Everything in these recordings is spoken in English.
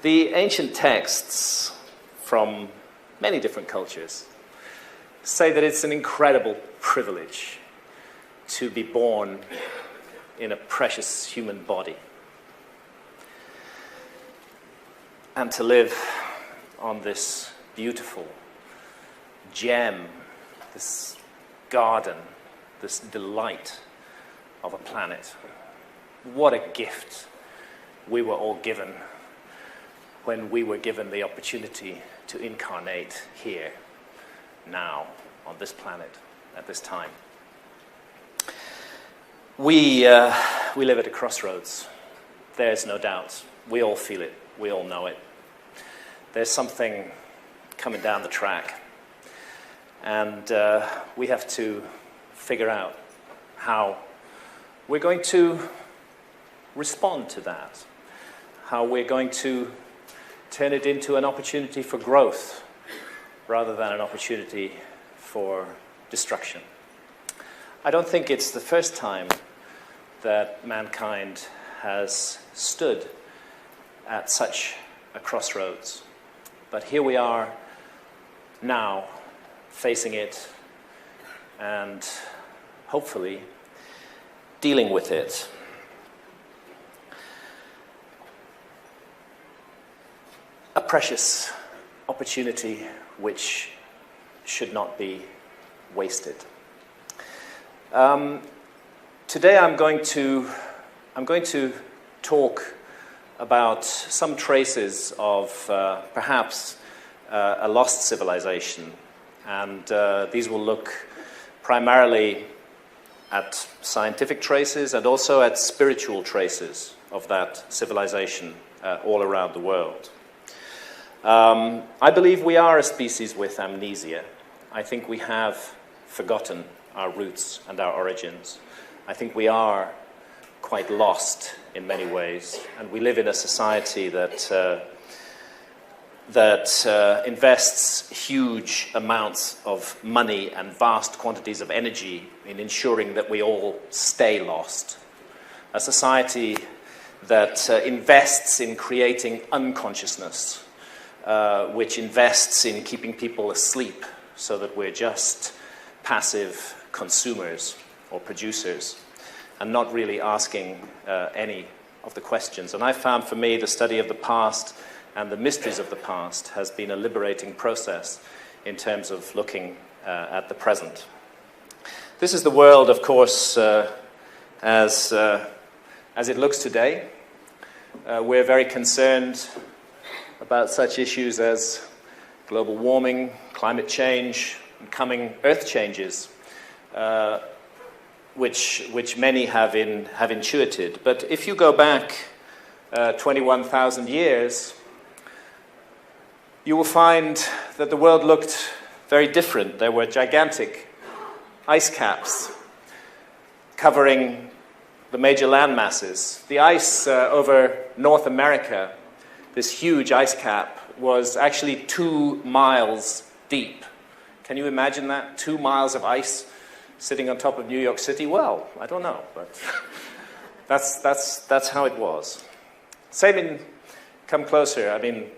The ancient texts from many different cultures say that it's an incredible privilege to be born in a precious human body and to live on this beautiful gem, this garden, this delight of a planet. What a gift we were all given when we were given the opportunity to incarnate here, now, on this planet, at this time. We live at a crossroads. There's no doubt. We all feel it. We all know it. There's something coming down the track. And we have to figure out how we're going to respond to that, how we're going to turn it into an opportunity for growth rather than an opportunity for destruction. I don't think it's the first time that mankind has stood at such a crossroads. But here we are now, facing it and hopefully dealing with it. A precious opportunity which should not be wasted. Today I'm going to talk about some traces of perhaps a lost civilization, and these will look primarily at scientific traces and also at spiritual traces of that civilization all around the world. I believe we are a species with amnesia. I think we have forgotten our roots and our origins. I think we are quite lost in many ways, and we live in a society that invests huge amounts of money and vast quantities of energy in ensuring that we all stay lost. A society that invests in creating unconsciousness, which invests in keeping people asleep so that we're just passive consumers or producers and not really asking any of the questions. And I found for me the study of the past and the mysteries of the past has been a liberating process in terms of looking at the present. This is the world, of course, as it looks today. We're very concerned about such issues as global warming, climate change, and coming earth changes, which many have intuited. But if you go back 21,000 years, you will find that the world looked very different. There were gigantic ice caps covering the major land masses. The ice over North America, this huge ice cap, was actually 2 miles deep. Can you imagine that? 2 miles of ice sitting on top of New York City? Well, I don't know, but that's how it was. Same in Come Closer. I mean,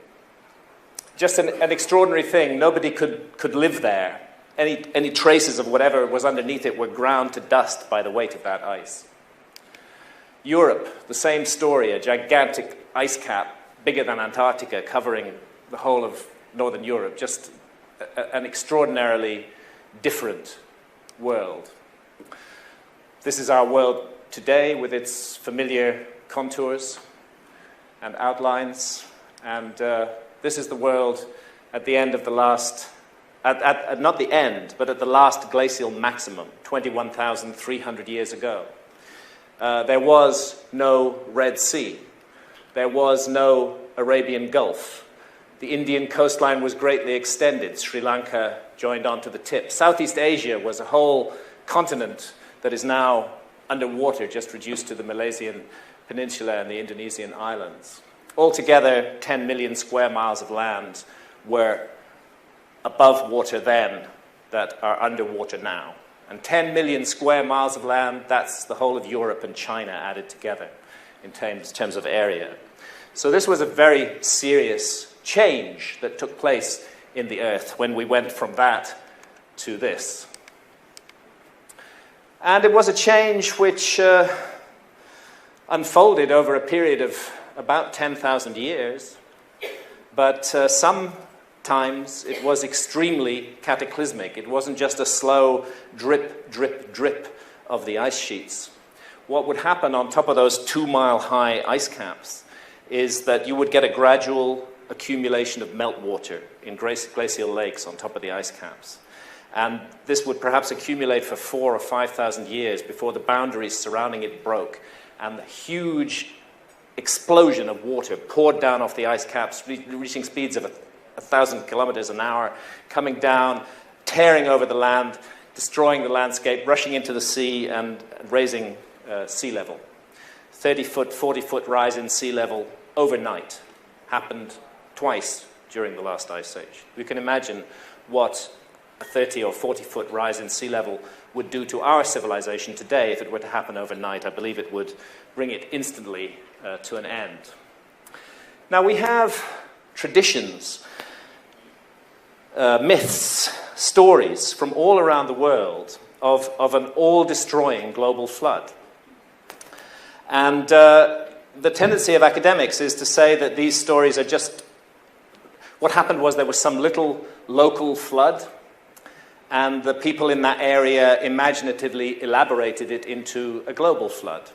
just an extraordinary thing. Nobody could live there. Any traces of whatever was underneath it were ground to dust by the weight of that ice. Europe, the same story, a gigantic ice cap, bigger than Antarctica, covering the whole of northern Europe, just an extraordinarily different world. This is our world today with its familiar contours and outlines, and this is the world at the end of the last, not the end, but at the last glacial maximum, 21,300 years ago. There was no Red Sea. There was no Arabian Gulf. The Indian coastline was greatly extended. Sri Lanka joined onto the tip. Southeast Asia was a whole continent that is now underwater, just reduced to the Malaysian peninsula and the Indonesian islands. Altogether, 10 million square miles of land were above water then that are underwater now. And 10 million square miles of land, that's the whole of Europe and China added together in terms of area. So this was a very serious change that took place in the Earth when we went from that to this. And it was a change which unfolded over a period of about 10,000 years, but sometimes it was extremely cataclysmic. It wasn't just a slow drip, drip, drip of the ice sheets. What would happen on top of those 2-mile-high ice caps is that you would get a gradual accumulation of meltwater in glacial lakes on top of the ice caps. And this would perhaps accumulate for 4,000 or 5,000 years before the boundaries surrounding it broke, and the huge explosion of water poured down off the ice caps, reaching speeds of 1,000 kilometers an hour, coming down, tearing over the land, destroying the landscape, rushing into the sea, and raising sea level. 30-foot, 40-foot rise in sea level overnight happened twice during the last ice age. You can imagine what a 30 or 40-foot rise in sea level would do to our civilization today if it were to happen overnight. I believe it would bring it instantly to an end. Now, we have traditions, myths, stories from all around the world of an all-destroying global flood. And the tendency of academics is to say that these stories are just... What happened was there was some little local flood, and the people in that area imaginatively elaborated it into a global flood.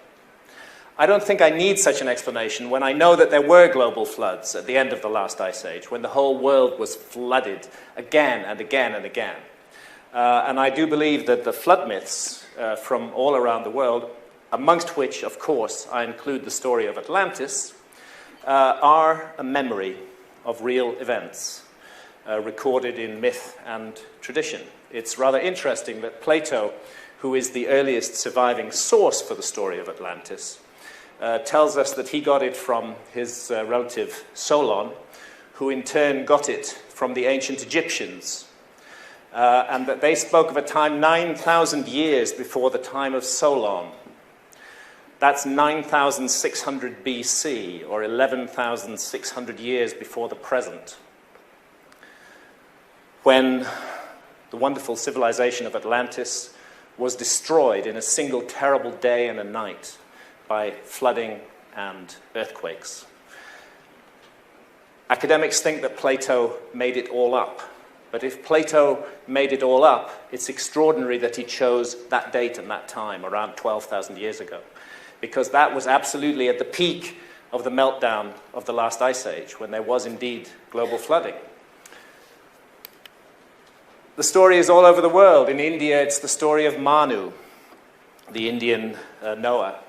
I don't think I need such an explanation when I know that there were global floods at the end of the last ice age, when the whole world was flooded again and again and again. And I do believe that the flood myths from all around the world, amongst which, of course, I include the story of Atlantis, are a memory of real events recorded in myth and tradition. It's rather interesting that Plato, who is the earliest surviving source for the story of Atlantis, tells us that he got it from his relative Solon, who in turn got it from the ancient Egyptians, and that they spoke of a time 9,000 years before the time of Solon. That's 9,600 BC, or 11,600 years before the present, when the wonderful civilization of Atlantis was destroyed in a single terrible day and a night by flooding and earthquakes. Academics think that Plato made it all up. But if Plato made it all up, it's extraordinary that he chose that date and that time, around 12,000 years ago, because that was absolutely at the peak of the meltdown of the last ice age, when there was indeed global flooding. The story is all over the world. In India, it's the story of Manu, the Indian Noah,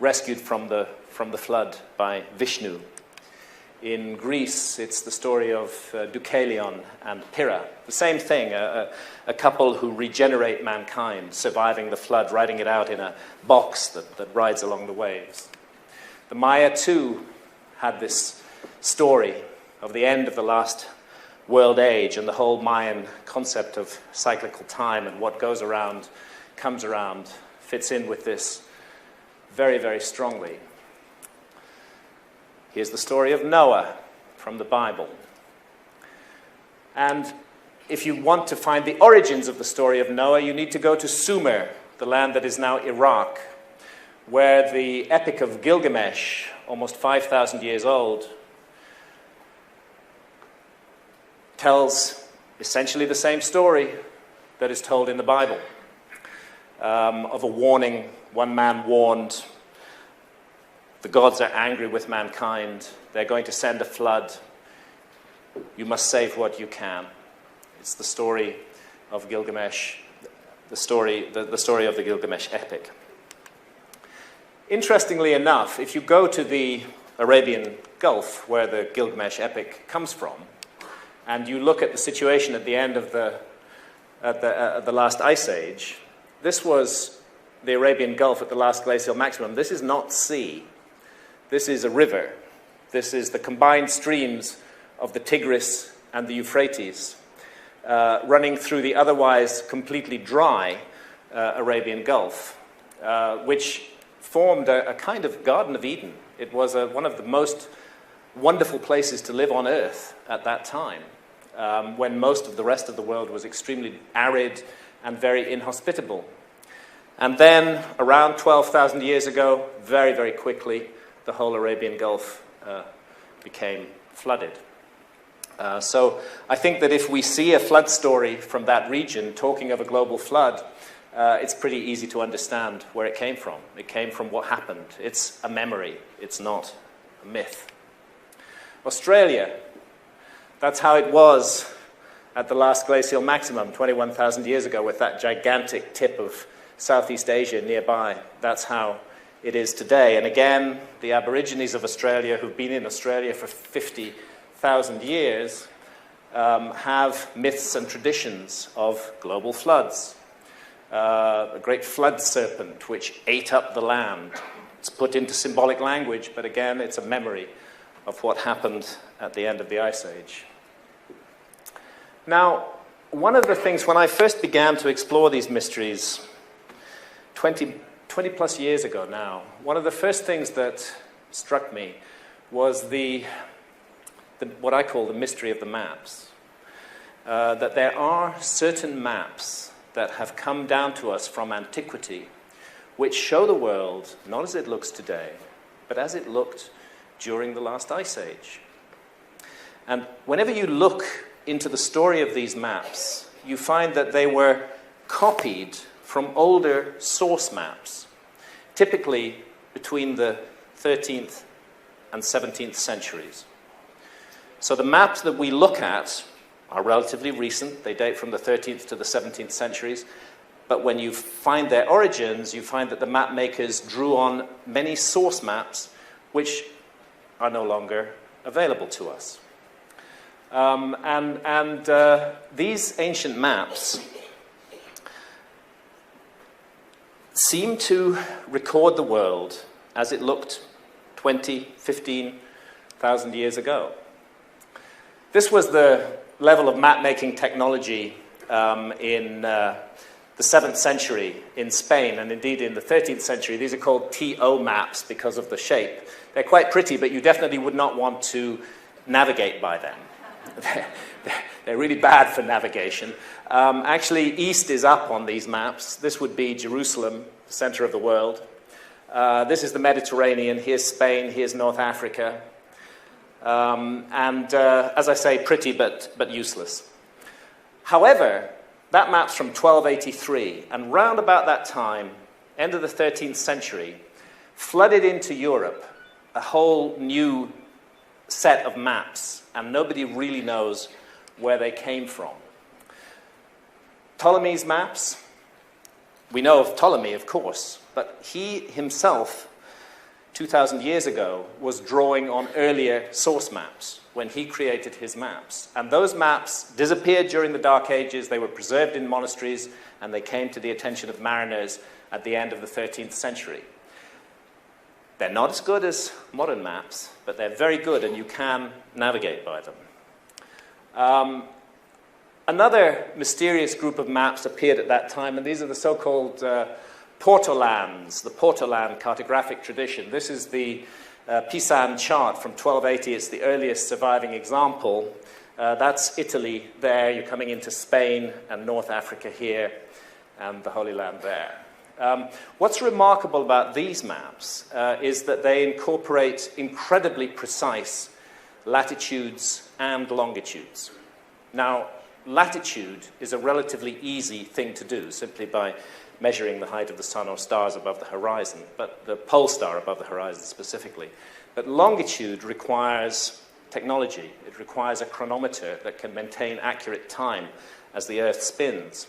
rescued from the flood by Vishnu. In Greece, it's the story of Deucalion and Pyrrha. The same thing, a couple who regenerate mankind, surviving the flood, riding it out in a box that rides along the waves. The Maya, too, had this story of the end of the last world age and the whole Mayan concept of cyclical time, and what goes around, comes around, fits in with this very, very strongly. Here's the story of Noah from the Bible. And if you want to find the origins of the story of Noah, you need to go to Sumer, the land that is now Iraq, where the Epic of Gilgamesh, almost 5,000 years old, tells essentially the same story that is told in the Bible, of a warning. One man warned, the gods are angry with mankind, they're going to send a flood, you must save what you can. It's the story of Gilgamesh, the story of the Gilgamesh epic. Interestingly enough, if you go to the Arabian Gulf, where the Gilgamesh epic comes from, and you look at the situation at the end of the last ice age, this was the Arabian Gulf at the last glacial maximum. This is not sea. This is a river. This is the combined streams of the Tigris and the Euphrates running through the otherwise completely dry Arabian Gulf, which formed a kind of Garden of Eden It was one of the most wonderful places to live on Earth at that time, when most of the rest of the world was extremely arid and very inhospitable. And then, around 12,000 years ago, very, very quickly, the whole Arabian Gulf became flooded. So I think that if we see a flood story from that region talking of a global flood, it's pretty easy to understand where it came from. It came from what happened. It's a memory. It's not a myth. Australia, that's how it was at the last glacial maximum 21,000 years ago with that gigantic tip of Southeast Asia nearby. That's how it is today. And again, the Aborigines of Australia, who've been in Australia for 50,000 years, have myths and traditions of global floods. A great flood serpent which ate up the land. It's put into symbolic language, but again, it's a memory of what happened at the end of the Ice Age. Now, one of the things, when I first began to explore these mysteries 20 plus years ago now, one of the first things that struck me was what I call the mystery of the maps. That there are certain maps that have come down to us from antiquity which show the world not as it looks today, but as it looked during the last Ice Age. And whenever you look into the story of these maps, you find that they were copied from older source maps, typically between the 13th and 17th centuries. So the maps that we look at are relatively recent. They date from the 13th to the 17th centuries. But when you find their origins, you find that the map makers drew on many source maps which are no longer available to us. These ancient maps seem to record the world as it looked 15,000 years ago. This was the level of map-making technology in the 7th century in Spain, and indeed in the 13th century. These are called TO maps because of the shape. They're quite pretty, but you definitely would not want to navigate by them. They're really bad for navigation. Actually, east is up on these maps. This would be Jerusalem, the center of the world. This is the Mediterranean. Here's Spain. Here's North Africa. As I say, pretty but useless. However, that map's from 1283, and round about that time, end of the 13th century, flooded into Europe a whole new set of maps, and nobody really knows where they came from. Ptolemy's maps, we know of Ptolemy, of course, but he himself, 2,000 years ago, was drawing on earlier source maps when he created his maps. And those maps disappeared during the Dark Ages. They were preserved in monasteries, and they came to the attention of mariners at the end of the 13th century. They're not as good as modern maps, but they're very good, and you can navigate by them. Another mysterious group of maps appeared at that time, and these are the so-called Portolans, the Portolan cartographic tradition. This is the Pisan chart from 1280. It's the earliest surviving example. That's Italy there. You're coming into Spain and North Africa here, and the Holy Land there. What's remarkable about these maps is that they incorporate incredibly precise latitudes and longitudes. Now, latitude is a relatively easy thing to do, simply by measuring the height of the sun or stars above the horizon, but the pole star above the horizon specifically. But longitude requires technology. It requires a chronometer that can maintain accurate time as the Earth spins.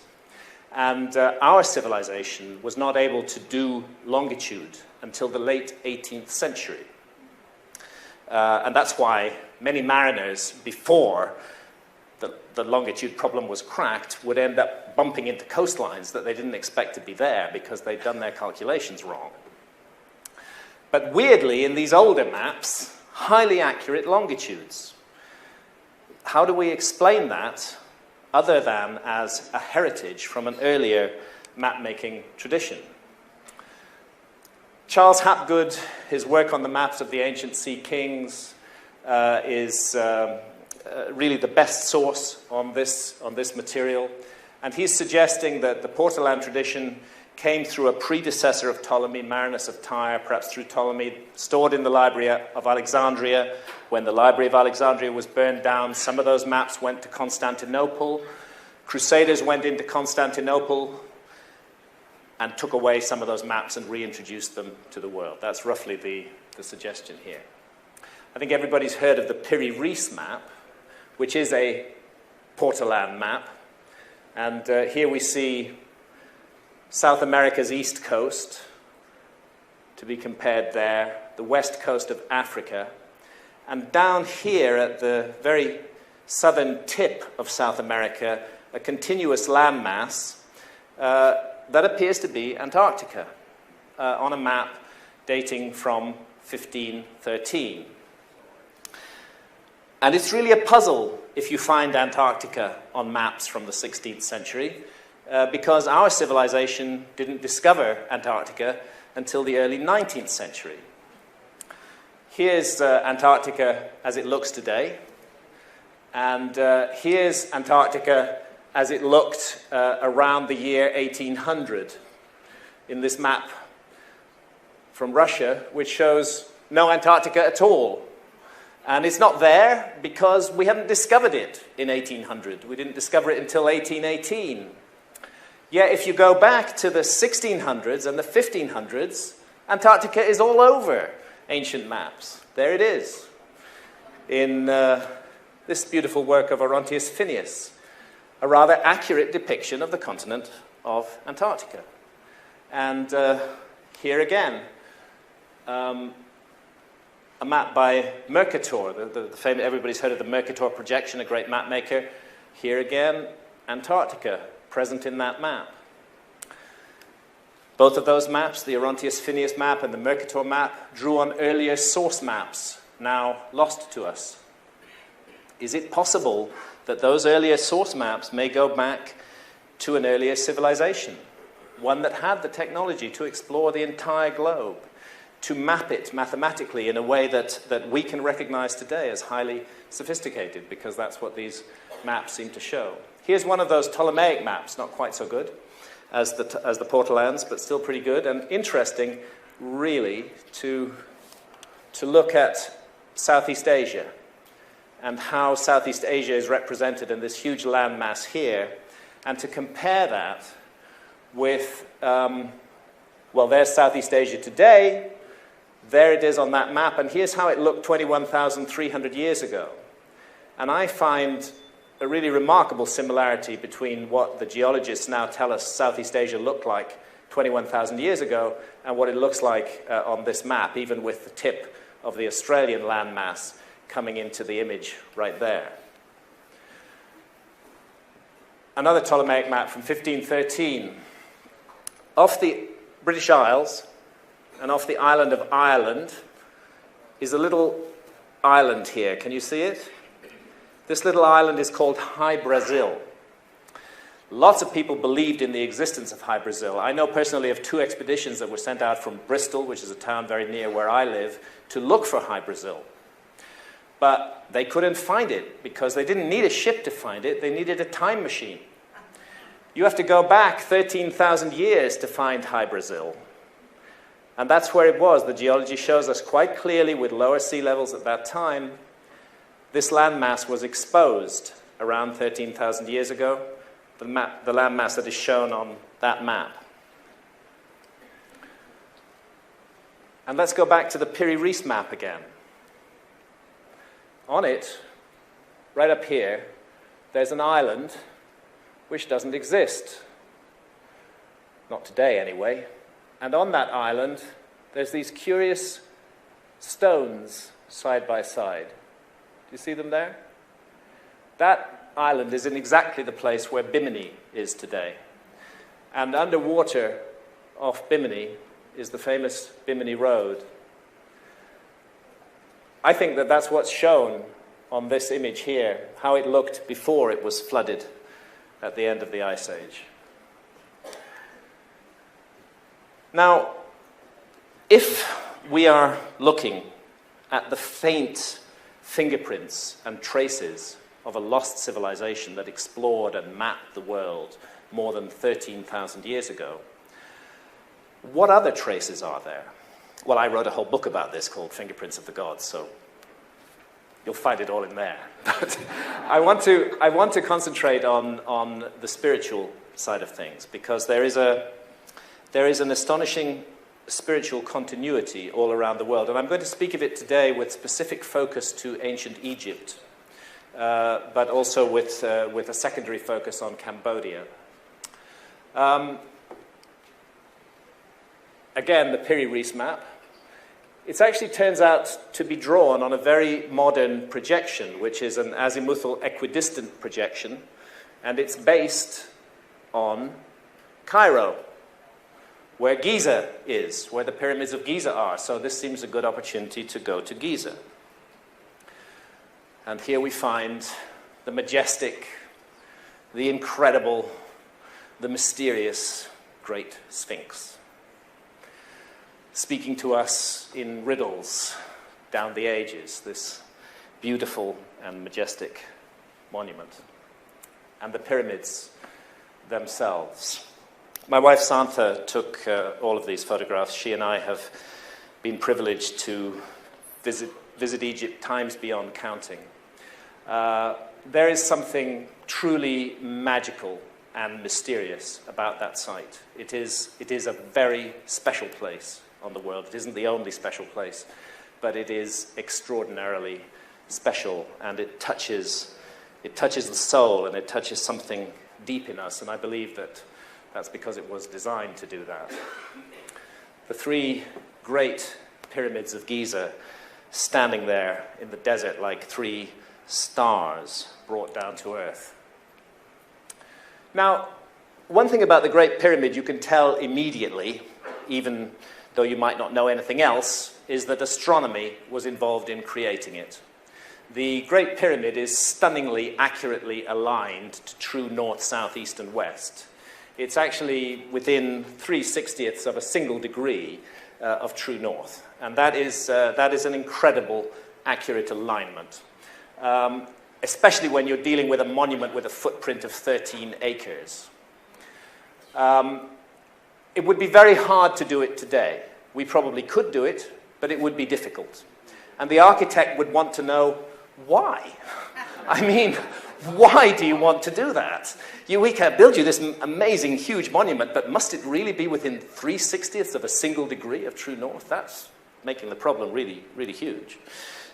And our civilization was not able to do longitude until the late 18th century. And that's why many mariners, before the longitude problem was cracked, would end up bumping into coastlines that they didn't expect to be there because they'd done their calculations wrong. But weirdly, in these older maps, highly accurate longitudes. How do we explain that other than as a heritage from an earlier map-making tradition? Charles Hapgood, his work on the maps of the ancient sea kings is really the best source on this material. And he's suggesting that the Portolan tradition came through a predecessor of Ptolemy, Marinus of Tyre, perhaps through Ptolemy, stored in the Library of Alexandria. When the Library of Alexandria was burned down, some of those maps went to Constantinople. Crusaders went into Constantinople and took away some of those maps and reintroduced them to the world. That's roughly the suggestion here. I think everybody's heard of the Piri Reis map, which is a Portolan map. And here we see South America's east coast, to be compared there, the west coast of Africa, and down here at the very southern tip of South America, a continuous landmass that appears to be Antarctica on a map dating from 1513. And it's really a puzzle if you find Antarctica on maps from the 16th century, because our civilization didn't discover Antarctica until the early 19th century. Here's Antarctica as it looks today, and here's Antarctica as it looked around the year 1800 in this map from Russia, which shows no Antarctica at all. And it's not there because we haven't discovered it in 1800. We didn't discover it until 1818. Yet if you go back to the 1600s and the 1500s, Antarctica is all over ancient maps. There it is in this beautiful work of Orontius Phineas, a rather accurate depiction of the continent of Antarctica. And here again, a map by Mercator, the famous, everybody's heard of the Mercator projection, a great map maker. Here again, Antarctica, present in that map. Both of those maps, the Orontius Phineas map and the Mercator map, drew on earlier source maps, now lost to us. Is it possible that those earlier source maps may go back to an earlier civilization, one that had the technology to explore the entire globe, to map it mathematically in a way that we can recognize today as highly sophisticated, because that's what these maps seem to show. Here's one of those Ptolemaic maps, not quite so good as the Portolans, but still pretty good, and interesting, really, to look at Southeast Asia and how Southeast Asia is represented in this huge landmass here, and to compare that with, well, there's Southeast Asia today. There it is on that map, and here's how it looked 21,300 years ago. And I find a really remarkable similarity between what the geologists now tell us Southeast Asia looked like 21,000 years ago and what it looks like on this map, even with the tip of the Australian landmass coming into the image right there. Another Ptolemaic map from 1513. Off the British Isles and off the island of Ireland is a little island here. Can you see it? This little island is called High Brazil. Lots of people believed in the existence of High Brazil. I know personally of 2 expeditions that were sent out from Bristol, which is a town very near where I live, to look for High Brazil. But they couldn't find it because they didn't need a ship to find it. They needed a time machine. You have to go back 13,000 years to find High Brazil. And that's where it was. The geology shows us quite clearly with lower sea levels at that time, this landmass was exposed around 13,000 years ago, the landmass that is shown on that map. And let's go back to the Piri Reis map again. On it, right up here, there's an island which doesn't exist. Not today, anyway. And on that island, there's these curious stones side by side. Do you see them there? That island is in exactly the place where Bimini is today. And underwater off Bimini is the famous Bimini Road. I think that that's what's shown on this image here, how it looked before it was flooded at the end of the Ice Age. Now, If we are looking at the faint fingerprints and traces of a lost civilization that explored and mapped the world more than 13,000 years ago, what other traces are there? Well, I wrote a whole book about this called Fingerprints of the Gods, so you'll find it all in there. But I want to concentrate on the spiritual side of things, because there is an astonishing spiritual continuity all around the world. And I'm going to speak of it today with specific focus to ancient Egypt, but also with a secondary focus on Cambodia. Again, the Piri-Reis map. It actually turns out to be drawn on a very modern projection, which is an azimuthal equidistant projection, and it's based on Cairo, where Giza is, where the pyramids of Giza are. So this seems a good opportunity to go to Giza. And here we find the majestic, the incredible, the mysterious Great Sphinx, speaking to us in riddles down the ages, this beautiful and majestic monument. And the pyramids themselves. My wife Santha took all of these photographs. She and I have been privileged to visit Egypt times beyond counting. There is something truly magical and mysterious about that site. It is a very special place on the world. It isn't the only special place, but it is extraordinarily special, and it touches the soul, and it touches something deep in us, and I believe that's because it was designed to do that. The three great pyramids of Giza standing there in the desert like three stars brought down to earth. Now, one thing about the Great Pyramid you can tell immediately, even though you might not know anything else, is that astronomy was involved in creating it. The Great Pyramid is stunningly accurately aligned to true north, south, east, and west. It's actually within 3/60ths of a single degree of true north. And that is an incredible, accurate alignment, especially when you're dealing with a monument with a footprint of 13 acres. It would be very hard to do it today. We probably could do it, but it would be difficult. And the architect would want to know why. I mean, why do you want to do that? We can build you this amazing, huge monument, but must it really be within 3/60ths of a single degree of true north? That's making the problem really, really huge.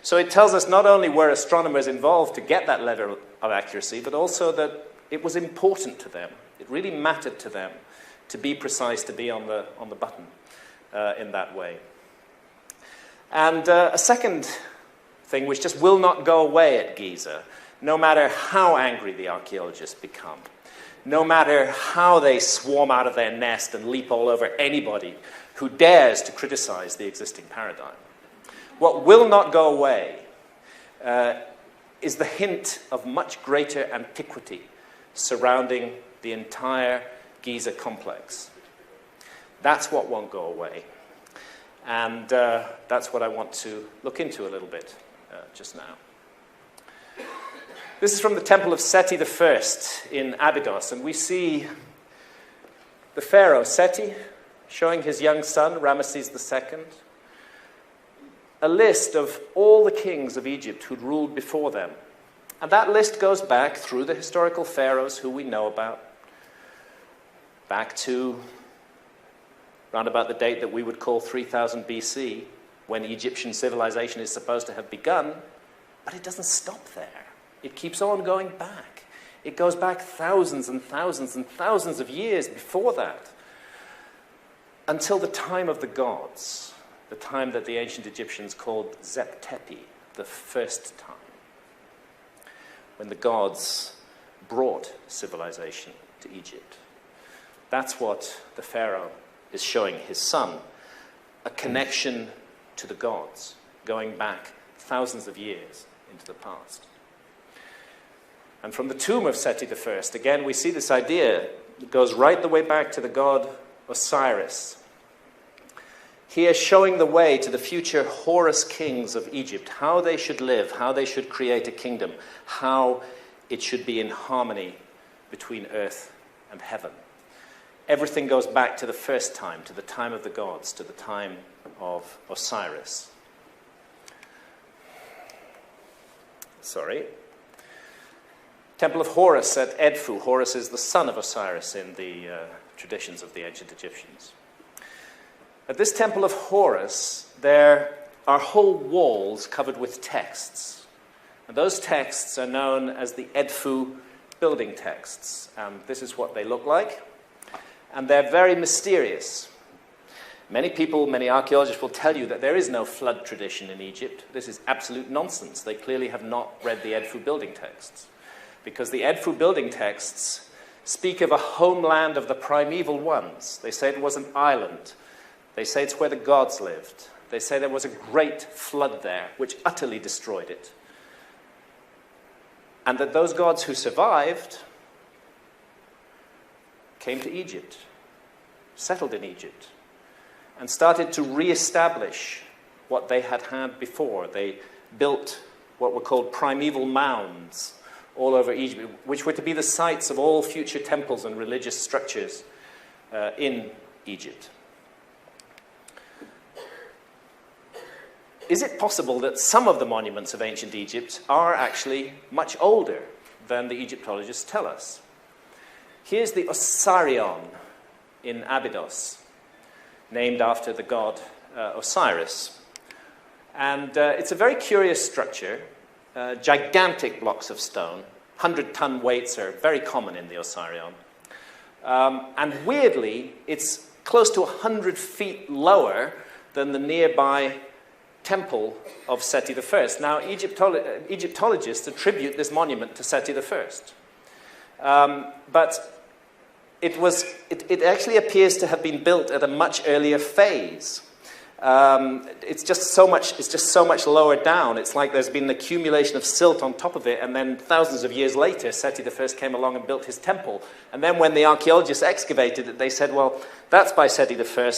So it tells us not only were astronomers involved to get that level of accuracy, but also that it was important to them. It really mattered to them to be precise, to be on the button in that way. And a second thing which just will not go away at Giza, no matter how angry the archaeologists become, no matter how they swarm out of their nest and leap all over anybody who dares to criticize the existing paradigm. What will not go away is the hint of much greater antiquity surrounding the entire Giza complex. That's what won't go away. And that's what I want to look into a little bit just now. This is from the Temple of Seti I in Abydos, and we see the pharaoh Seti showing his young son, Ramesses II, a list of all the kings of Egypt who'd ruled before them. And that list goes back through the historical pharaohs who we know about, back to round about the date that we would call 3000 BC, when Egyptian civilization is supposed to have begun, but it doesn't stop there. It keeps on going back. It goes back thousands and thousands and thousands of years before that, until the time of the gods, the time that the ancient Egyptians called Zep Tepi, the first time, when the gods brought civilization to Egypt. That's what the pharaoh is showing his son, a connection to the gods, going back thousands of years into the past. And from the tomb of Seti I, again, we see this idea that goes right the way back to the god Osiris. here showing the way to the future Horus kings of Egypt, how they should live, how they should create a kingdom, how it should be in harmony between earth and heaven. Everything goes back to the first time, to the time of the gods, to the time of Osiris. Temple of Horus at Edfu. Horus is the son of Osiris in the traditions of the ancient Egyptians. At this temple of Horus, there are whole walls covered with texts. And those texts are known as the Edfu building texts. This is what they look like. And they're very mysterious. Many people, many archaeologists will tell you that there is no flood tradition in Egypt. This is absolute nonsense. They clearly have not read the Edfu building texts. Because the Edfu building texts speak of a homeland of the primeval ones. They say it was an island. They say it's where the gods lived. They say there was a great flood there, which utterly destroyed it. And that those gods who survived came to Egypt, settled in Egypt, and started to re-establish what they had had before. They built what were called primeval mounds all over Egypt, which were to be the sites of all future temples and religious structures in Egypt. Is it possible that some of the monuments of ancient Egypt are actually much older than the Egyptologists tell us? Here's the Osirion in Abydos, named after the god Osiris. And it's a very curious structure. Gigantic blocks of stone. 100-ton weights are very common in the Osirion. And weirdly, it's close to 100 feet lower than the nearby temple of Seti I. Now, Egyptologists attribute this monument to Seti I. But it actually appears to have been built at a much earlier phase. It's just so much lower down. It's like there's been an accumulation of silt on top of it, and then thousands of years later, Seti I came along and built his temple. And then when the archaeologists excavated it, they said, well, that's by Seti I.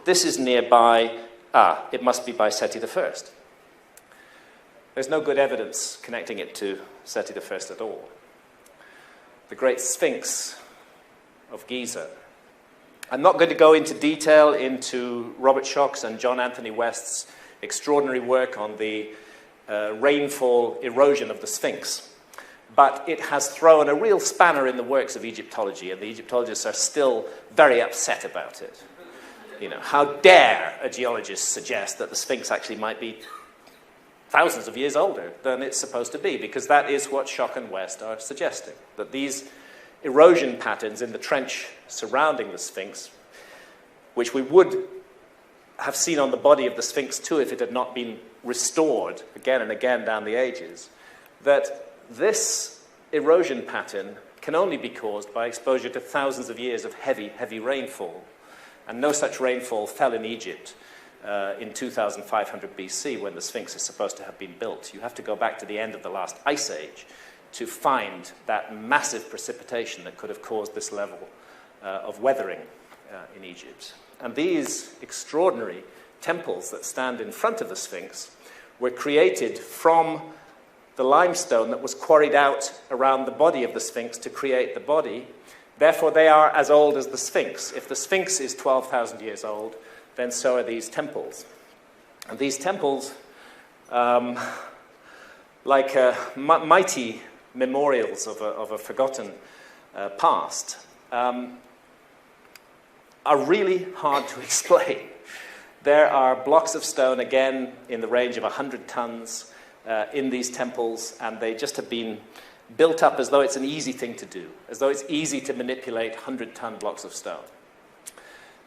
This is nearby. It must be by Seti I. There's no good evidence connecting it to Seti I at all. The great Sphinx of Giza. I'm not going to go into detail into Robert Schoch's and John Anthony West's extraordinary work on the rainfall erosion of the Sphinx, but it has thrown a real spanner in the works of Egyptology, and the Egyptologists are still very upset about it. You know, how dare a geologist suggest that the Sphinx actually might be thousands of years older than it's supposed to be, because that is what Schoch and West are suggesting, that these erosion patterns in the trench surrounding the Sphinx, which we would have seen on the body of the Sphinx too if it had not been restored again and again down the ages, that this erosion pattern can only be caused by exposure to thousands of years of heavy, heavy rainfall. And no such rainfall fell in Egypt in 2500 BC when the Sphinx is supposed to have been built. You have to go back to the end of the last ice age to find that massive precipitation that could have caused this level of weathering in Egypt. And these extraordinary temples that stand in front of the Sphinx were created from the limestone that was quarried out around the body of the Sphinx to create the body. Therefore, they are as old as the Sphinx. If the Sphinx is 12,000 years old, then so are these temples. And these temples, like mighty memorials of a forgotten past, are really hard to explain. There are blocks of stone, again, in the range of 100 tons in these temples, and they just have been built up as though it's an easy thing to do, as though it's easy to manipulate 100-ton blocks of stone.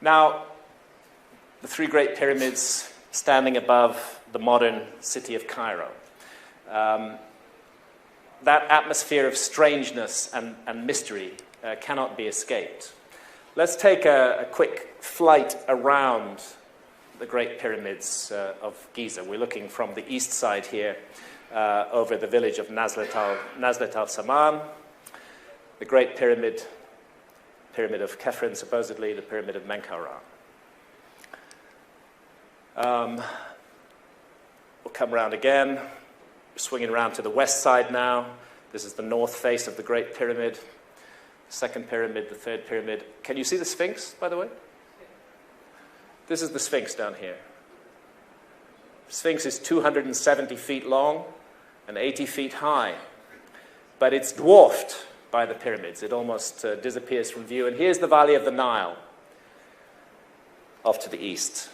Now, the three great pyramids standing above the modern city of Cairo. That atmosphere of strangeness and mystery cannot be escaped. Let's take a quick flight around the great pyramids of Giza. We're looking from the east side here over the village of Nazlet al-Saman, the great pyramid of Khafren, supposedly, the pyramid of Menkaure. We'll come around again, swinging around to the west side now. This is the north face of the Great Pyramid, the second pyramid, the third pyramid. Can you see the Sphinx, by the way? This is the Sphinx down here. The Sphinx is 270 feet long and 80 feet high, but it's dwarfed by the pyramids. It almost disappears from view. And here's the Valley of the Nile, off to the east.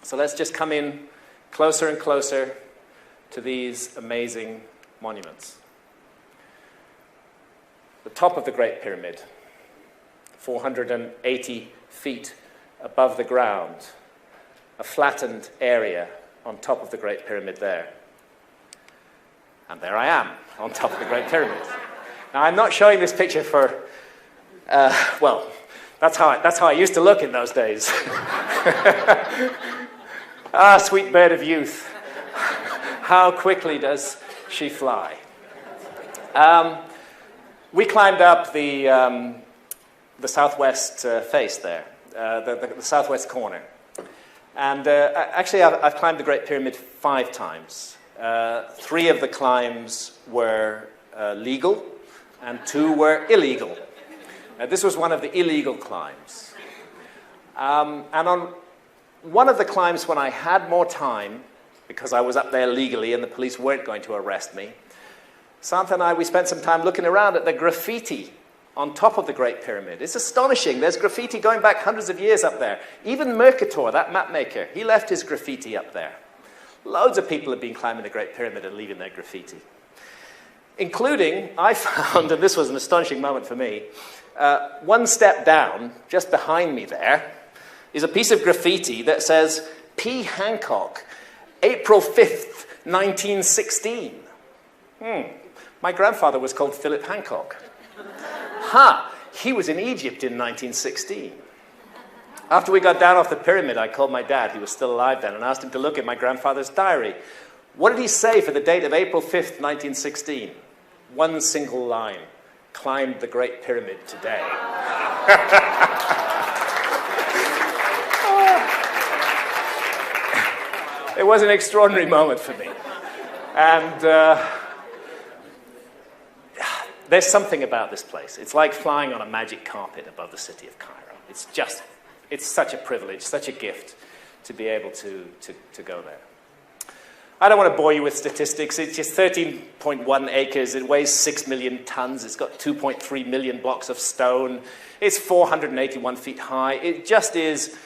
So let's just come in closer and closer to these amazing monuments. The top of the Great Pyramid, 480 feet above the ground, a flattened area on top of the Great Pyramid there. And there I am, on top of the Great Pyramid. Now, I'm not showing this picture for, well, that's how I used to look in those days. Ah, sweet bird of youth. How quickly does she fly? We climbed up the southwest face there, the southwest corner. And actually, I've climbed the Great Pyramid 5 times. 3 of the climbs were legal, and 2 were illegal. This was one of the illegal climbs. And on one of the climbs, when I had more time, because I was up there legally and the police weren't going to arrest me, Santa and we spent some time looking around at the graffiti on top of the Great Pyramid. It's astonishing. There's graffiti going back hundreds of years up there. Even Mercator, that map maker, he left his graffiti up there. Loads of people have been climbing the Great Pyramid and leaving their graffiti. Including, I found, and this was an astonishing moment for me, one step down, just behind me there, is a piece of graffiti that says, P. Hancock, April 5th, 1916. My grandfather was called Philip Hancock. He was in Egypt in 1916. After we got down off the pyramid, I called my dad, he was still alive then, and asked him to look at my grandfather's diary. What did he say for the date of April 5th, 1916? One single line: climbed the Great Pyramid today. It was an extraordinary moment for me. And there's something about this place. It's like flying on a magic carpet above the city of Cairo. It's such a privilege, such a gift to be able to go there. I don't want to bore you with statistics. It's just 13.1 acres. It weighs 6 million tons. It's got 2.3 million blocks of stone. It's 481 feet high. It just is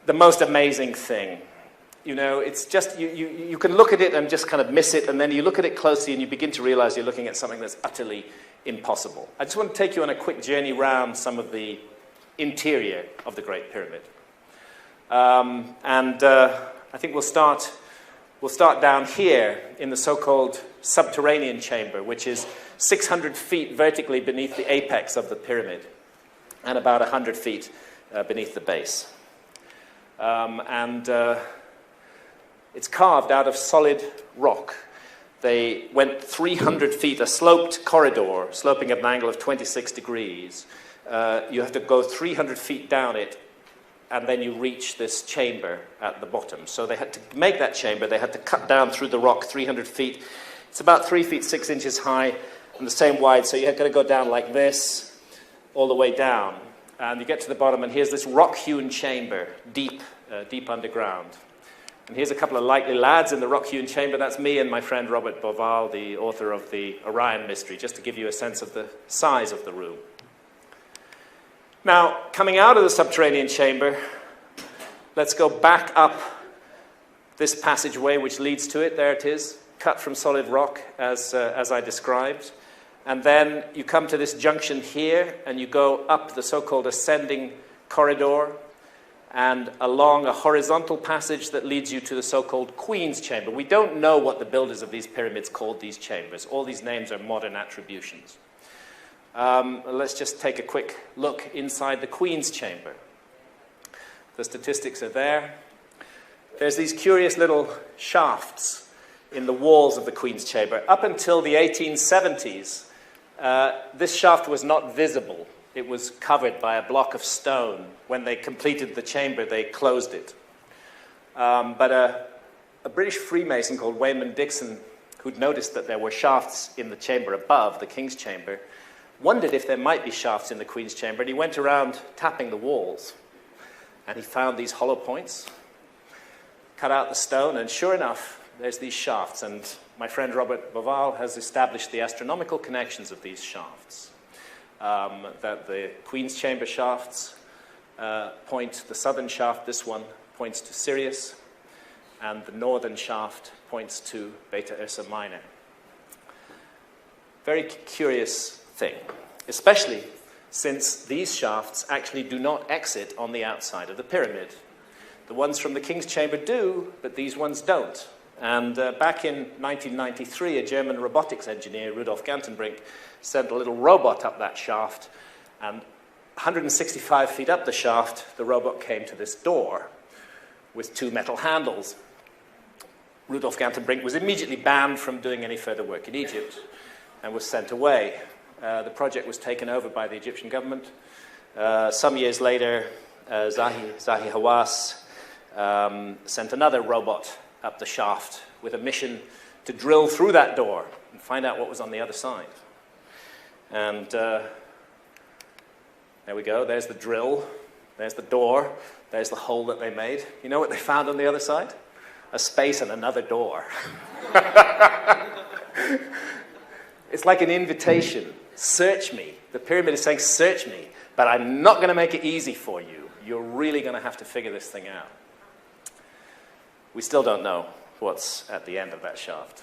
the most amazing thing. You know, it's just, you can look at it and just kind of miss it, and then you look at it closely and you begin to realize you're looking at something that's utterly impossible. I just want to take you on a quick journey around some of the interior of the Great Pyramid. I think we'll start down here in the so-called subterranean chamber, which is 600 feet vertically beneath the apex of the pyramid and about 100 feet beneath the base. It's carved out of solid rock. They went 300 feet, a sloped corridor, sloping at an angle of 26 degrees. You have to go 300 feet down it, and then you reach this chamber at the bottom. So they had to make that chamber. They had to cut down through the rock 300 feet. It's about 3 feet 6 inches high and the same wide. So you've got to go down like this, all the way down. And you get to the bottom, and here's this rock-hewn chamber, deep underground. And here's a couple of likely lads in the rock-hewn chamber. That's me and my friend Rόμπερτ Μπόβαλ, the author of the Orion Mystery, just to give you a sense of the size of the room. Now, coming out of the subterranean chamber, let's go back up this passageway which leads to it. There it is, cut from solid rock, as I described. And then you come to this junction here, and you go up the so-called ascending corridor and along a horizontal passage that leads you to the so-called Queen's Chamber. We don't know what the builders of these pyramids called these chambers. All these names are modern attributions. Let's just take a quick look inside the Queen's Chamber. The statistics are there. There's these curious little shafts in the walls of the Queen's Chamber. Up until the 1870s, this shaft was not visible. It was covered by a block of stone. When they completed the chamber, they closed it. But a British Freemason called Wayman Dixon, who'd noticed that there were shafts in the chamber above, the King's Chamber, wondered if there might be shafts in the Queen's Chamber, and he went around tapping the walls. And he found these hollow points, cut out the stone, and sure enough, there's these shafts. And my friend Rόμπερτ Μπόβαλ has established the astronomical connections of these shafts. That the Queen's Chamber shafts point, the southern shaft, this one, points to Sirius, and the northern shaft points to Beta Ursa Minor. Very curious thing, especially since these shafts actually do not exit on the outside of the pyramid. The ones from the King's Chamber do, but these ones don't. And back in 1993, a German robotics engineer, Rudolf Gantenbrink, sent a little robot up that shaft, and 165 feet up the shaft, the robot came to this door with two metal handles. Rudolf Gantenbrink was immediately banned from doing any further work in Egypt and was sent away. The project was taken over by the Egyptian government. Some years later, Zahi Hawass sent another robot up the shaft with a mission to drill through that door and find out what was on the other side. And there we go. There's the drill. There's the door. There's the hole that they made. You know what they found on the other side? A space and another door. It's like an invitation. Search me. The pyramid is saying, search me, but I'm not going to make it easy for you. You're really going to have to figure this thing out. We still don't know what's at the end of that shaft.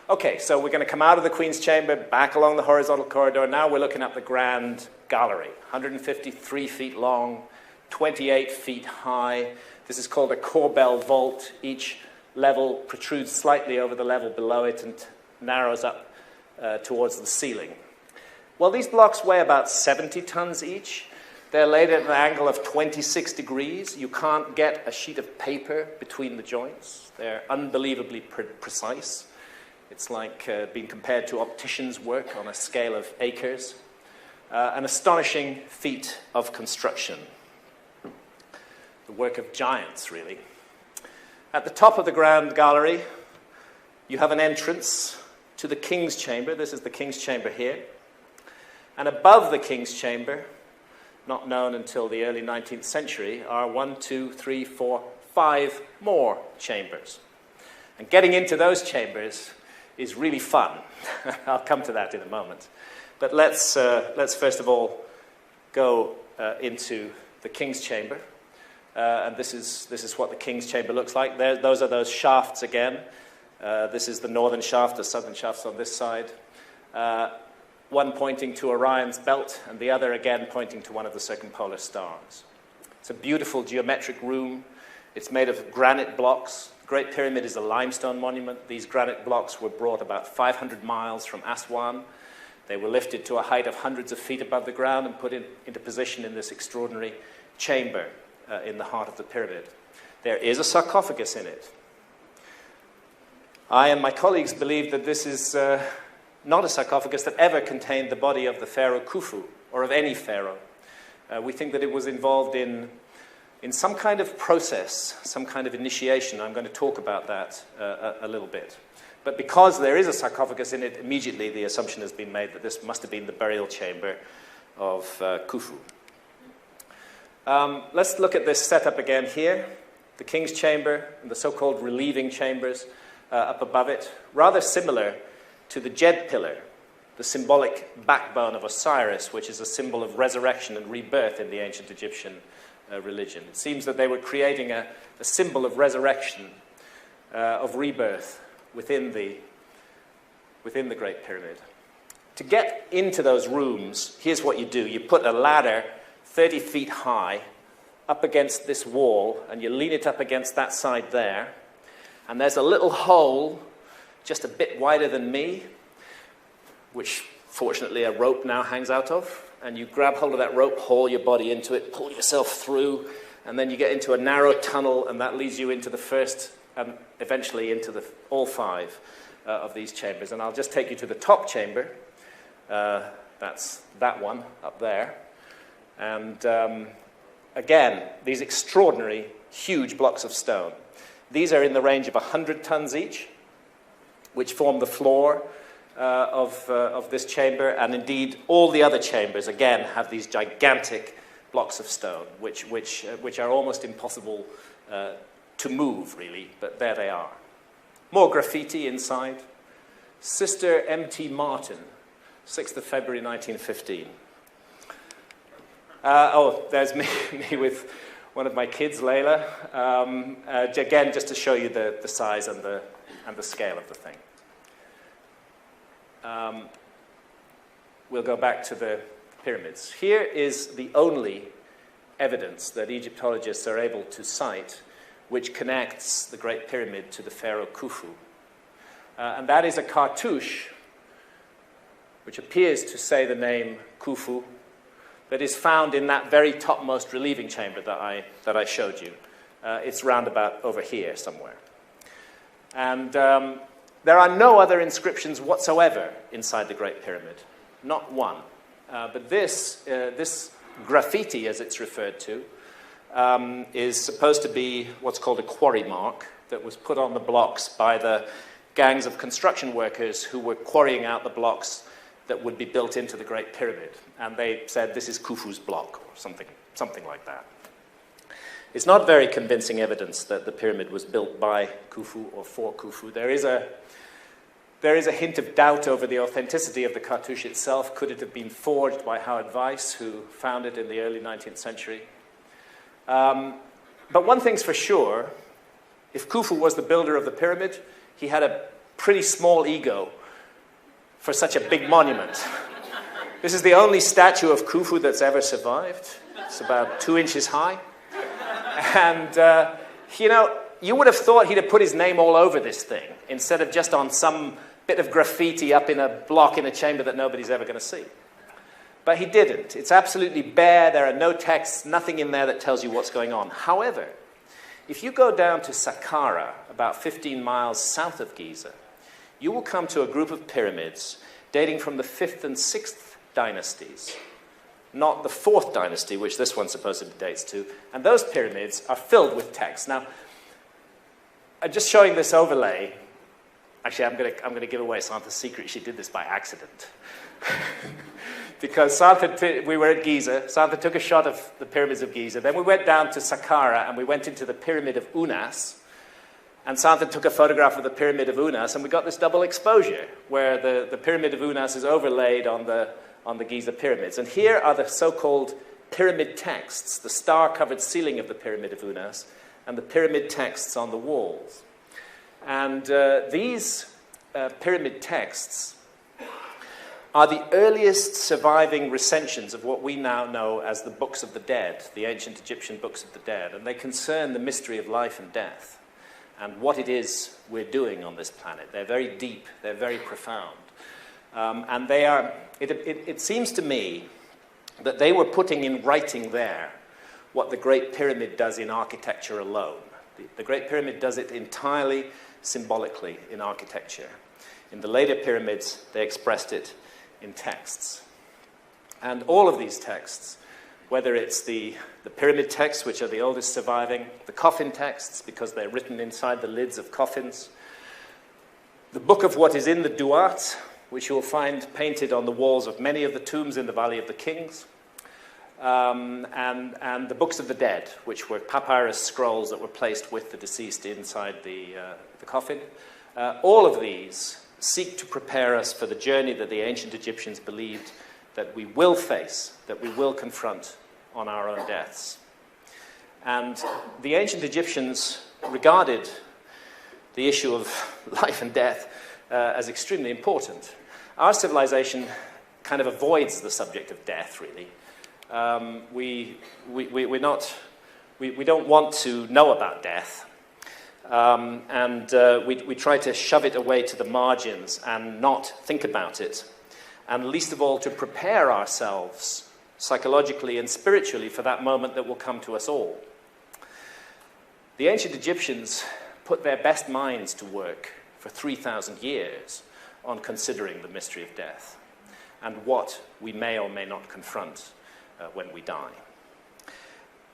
Okay, so we're going to come out of the Queen's Chamber, back along the horizontal corridor. Now we're looking at the grand gallery, 153 feet long, 28 feet high. This is called a corbel vault. Each level protrudes slightly over the level below it and narrows up towards the ceiling. Well, these blocks weigh about 70 tons each. They're laid at an angle of 26 degrees. You can't get a sheet of paper between the joints. They're unbelievably precise. It's like being compared to opticians' work on a scale of acres. An astonishing feat of construction. The work of giants, really. At the top of the grand gallery, you have an entrance to the King's Chamber. This is the King's Chamber here. And above the King's Chamber, not known until the early 19th century, are 1, 2, 3, 4, 5 more chambers. And getting into those chambers is really fun. I'll come to that in a moment. But let's first of all go into the King's Chamber. And this is what the King's Chamber looks like. Those are those shafts again. This is the northern shaft, the southern shaft's on this side. One pointing to Orion's belt, and the other again pointing to one of the circumpolar stars. It's a beautiful geometric room. It's made of granite blocks. The Great Pyramid is a limestone monument. These granite blocks were brought about 500 miles from Aswan. They were lifted to a height of hundreds of feet above the ground and put into position in this extraordinary chamber in the heart of the pyramid. There is a sarcophagus in it. I and my colleagues believe that this is not a sarcophagus that ever contained the body of the pharaoh Khufu, or of any pharaoh. We think that it was involved in some kind of process, some kind of initiation. I'm going to talk about that a little bit. But because there is a sarcophagus in it, immediately the assumption has been made that this must have been the burial chamber of Khufu. Let's look at this setup again here. The King's Chamber and the so-called relieving chambers up above it, rather similar to the Jed pillar, the symbolic backbone of Osiris, which is a symbol of resurrection and rebirth in the ancient Egyptian religion. It seems that they were creating a symbol of resurrection, of rebirth within the Great Pyramid. To get into those rooms, here's what you do. You put a ladder 30 feet high up against this wall, and you lean it up against that side there, and there's a little hole just a bit wider than me, which fortunately a rope now hangs out of, and you grab hold of that rope, haul your body into it, pull yourself through, and then you get into a narrow tunnel, and that leads you into the first, and eventually into all 5 of these chambers. And I'll just take you to the top chamber. That's that one up there. And again, these extraordinary huge blocks of stone. These are in the range of 100 tons each, which form the floor of this chamber, and indeed all the other chambers, again, have these gigantic blocks of stone, which are almost impossible to move, really, but there they are. More graffiti inside. Sister M.T. Martin, 6th of February 1915. There's me with one of my kids, Layla. Again, just to show you the size and the scale of the thing. We'll go back to the pyramids. Here is the only evidence that Egyptologists are able to cite which connects the Great Pyramid to the pharaoh Khufu. And that is a cartouche which appears to say the name Khufu, that is found in that very topmost relieving chamber that I showed you. It's round about over here somewhere. And there are no other inscriptions whatsoever inside the Great Pyramid, not one. But this graffiti, as it's referred to, is supposed to be what's called a quarry mark that was put on the blocks by the gangs of construction workers who were quarrying out the blocks that would be built into the Great Pyramid. And they said, this is Khufu's block, or something like that. It's not very convincing evidence that the pyramid was built by Khufu or for Khufu. There is a hint of doubt over the authenticity of the cartouche itself. Could it have been forged by Howard Weiss, who found it in the early 19th century? But one thing's for sure, if Khufu was the builder of the pyramid, he had a pretty small ego for such a big monument. This is the only statue of Khufu that's ever survived. It's about 2 inches high. And, you would have thought he'd have put his name all over this thing instead of just on some bit of graffiti up in a block in a chamber that nobody's ever going to see. But he didn't. It's absolutely bare. There are no texts, nothing in there that tells you what's going on. However, if you go down to Saqqara, about 15 miles south of Giza, you will come to a group of pyramids dating from the 5th and 6th dynasties, not the 4th dynasty, which this one supposedly dates to. And those pyramids are filled with text. Now, I'm just showing this overlay. Actually, I'm going to give away Santa's secret. She did this by accident. Because we were at Giza. Santa took a shot of the pyramids of Giza. Then we went down to Saqqara, and we went into the pyramid of Unas. And Santa took a photograph of the pyramid of Unas, and we got this double exposure, where the pyramid of Unas is overlaid on the Giza pyramids. And here are the so-called pyramid texts, the star-covered ceiling of the pyramid of Unas, and the pyramid texts on the walls. And these pyramid texts are the earliest surviving recensions of what we now know as the Books of the Dead, the ancient Egyptian Books of the Dead. And they concern the mystery of life and death and what it is we're doing on this planet. They're very deep, they're very profound. And they are, it seems to me that they were putting in writing there what the Great Pyramid does in architecture alone. The Great Pyramid does it entirely symbolically in architecture. In the later pyramids, they expressed it in texts. And all of these texts, whether it's the pyramid texts, which are the oldest surviving, the coffin texts, because they're written inside the lids of coffins, the book of what is in the Duat, which you'll find painted on the walls of many of the tombs in the Valley of the Kings, and the Books of the Dead, which were papyrus scrolls that were placed with the deceased inside the coffin. All of these seek to prepare us for the journey that the ancient Egyptians believed that we will face, that we will confront on our own deaths. And the ancient Egyptians regarded the issue of life and death as extremely important. Our civilization kind of avoids the subject of death, really. We don't want to know about death. We try to shove it away to the margins and not think about it. And least of all, to prepare ourselves psychologically and spiritually for that moment that will come to us all. The ancient Egyptians put their best minds to work for 3,000 years on considering the mystery of death and what we may or may not confront when we die.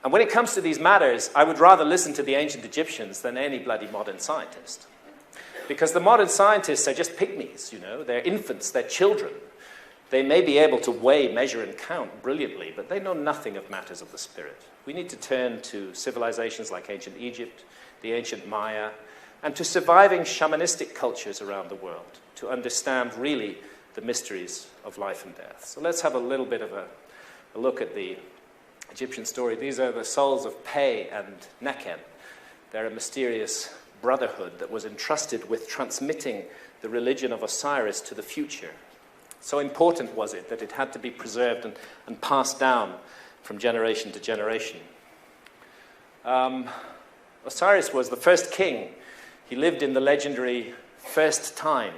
And when it comes to these matters, I would rather listen to the ancient Egyptians than any bloody modern scientist. Because the modern scientists are just pygmies, you know. They're infants, they're children. They may be able to weigh, measure, and count brilliantly, but they know nothing of matters of the spirit. We need to turn to civilizations like ancient Egypt, the ancient Maya, and to surviving shamanistic cultures around the world to understand really the mysteries of life and death. So let's have a little bit of a look at the Egyptian story. These are the souls of Pe and Neken. They're a mysterious brotherhood that was entrusted with transmitting the religion of Osiris to the future. So important was it that it had to be preserved and passed down from generation to generation. Osiris was the first king. He lived in the legendary first time.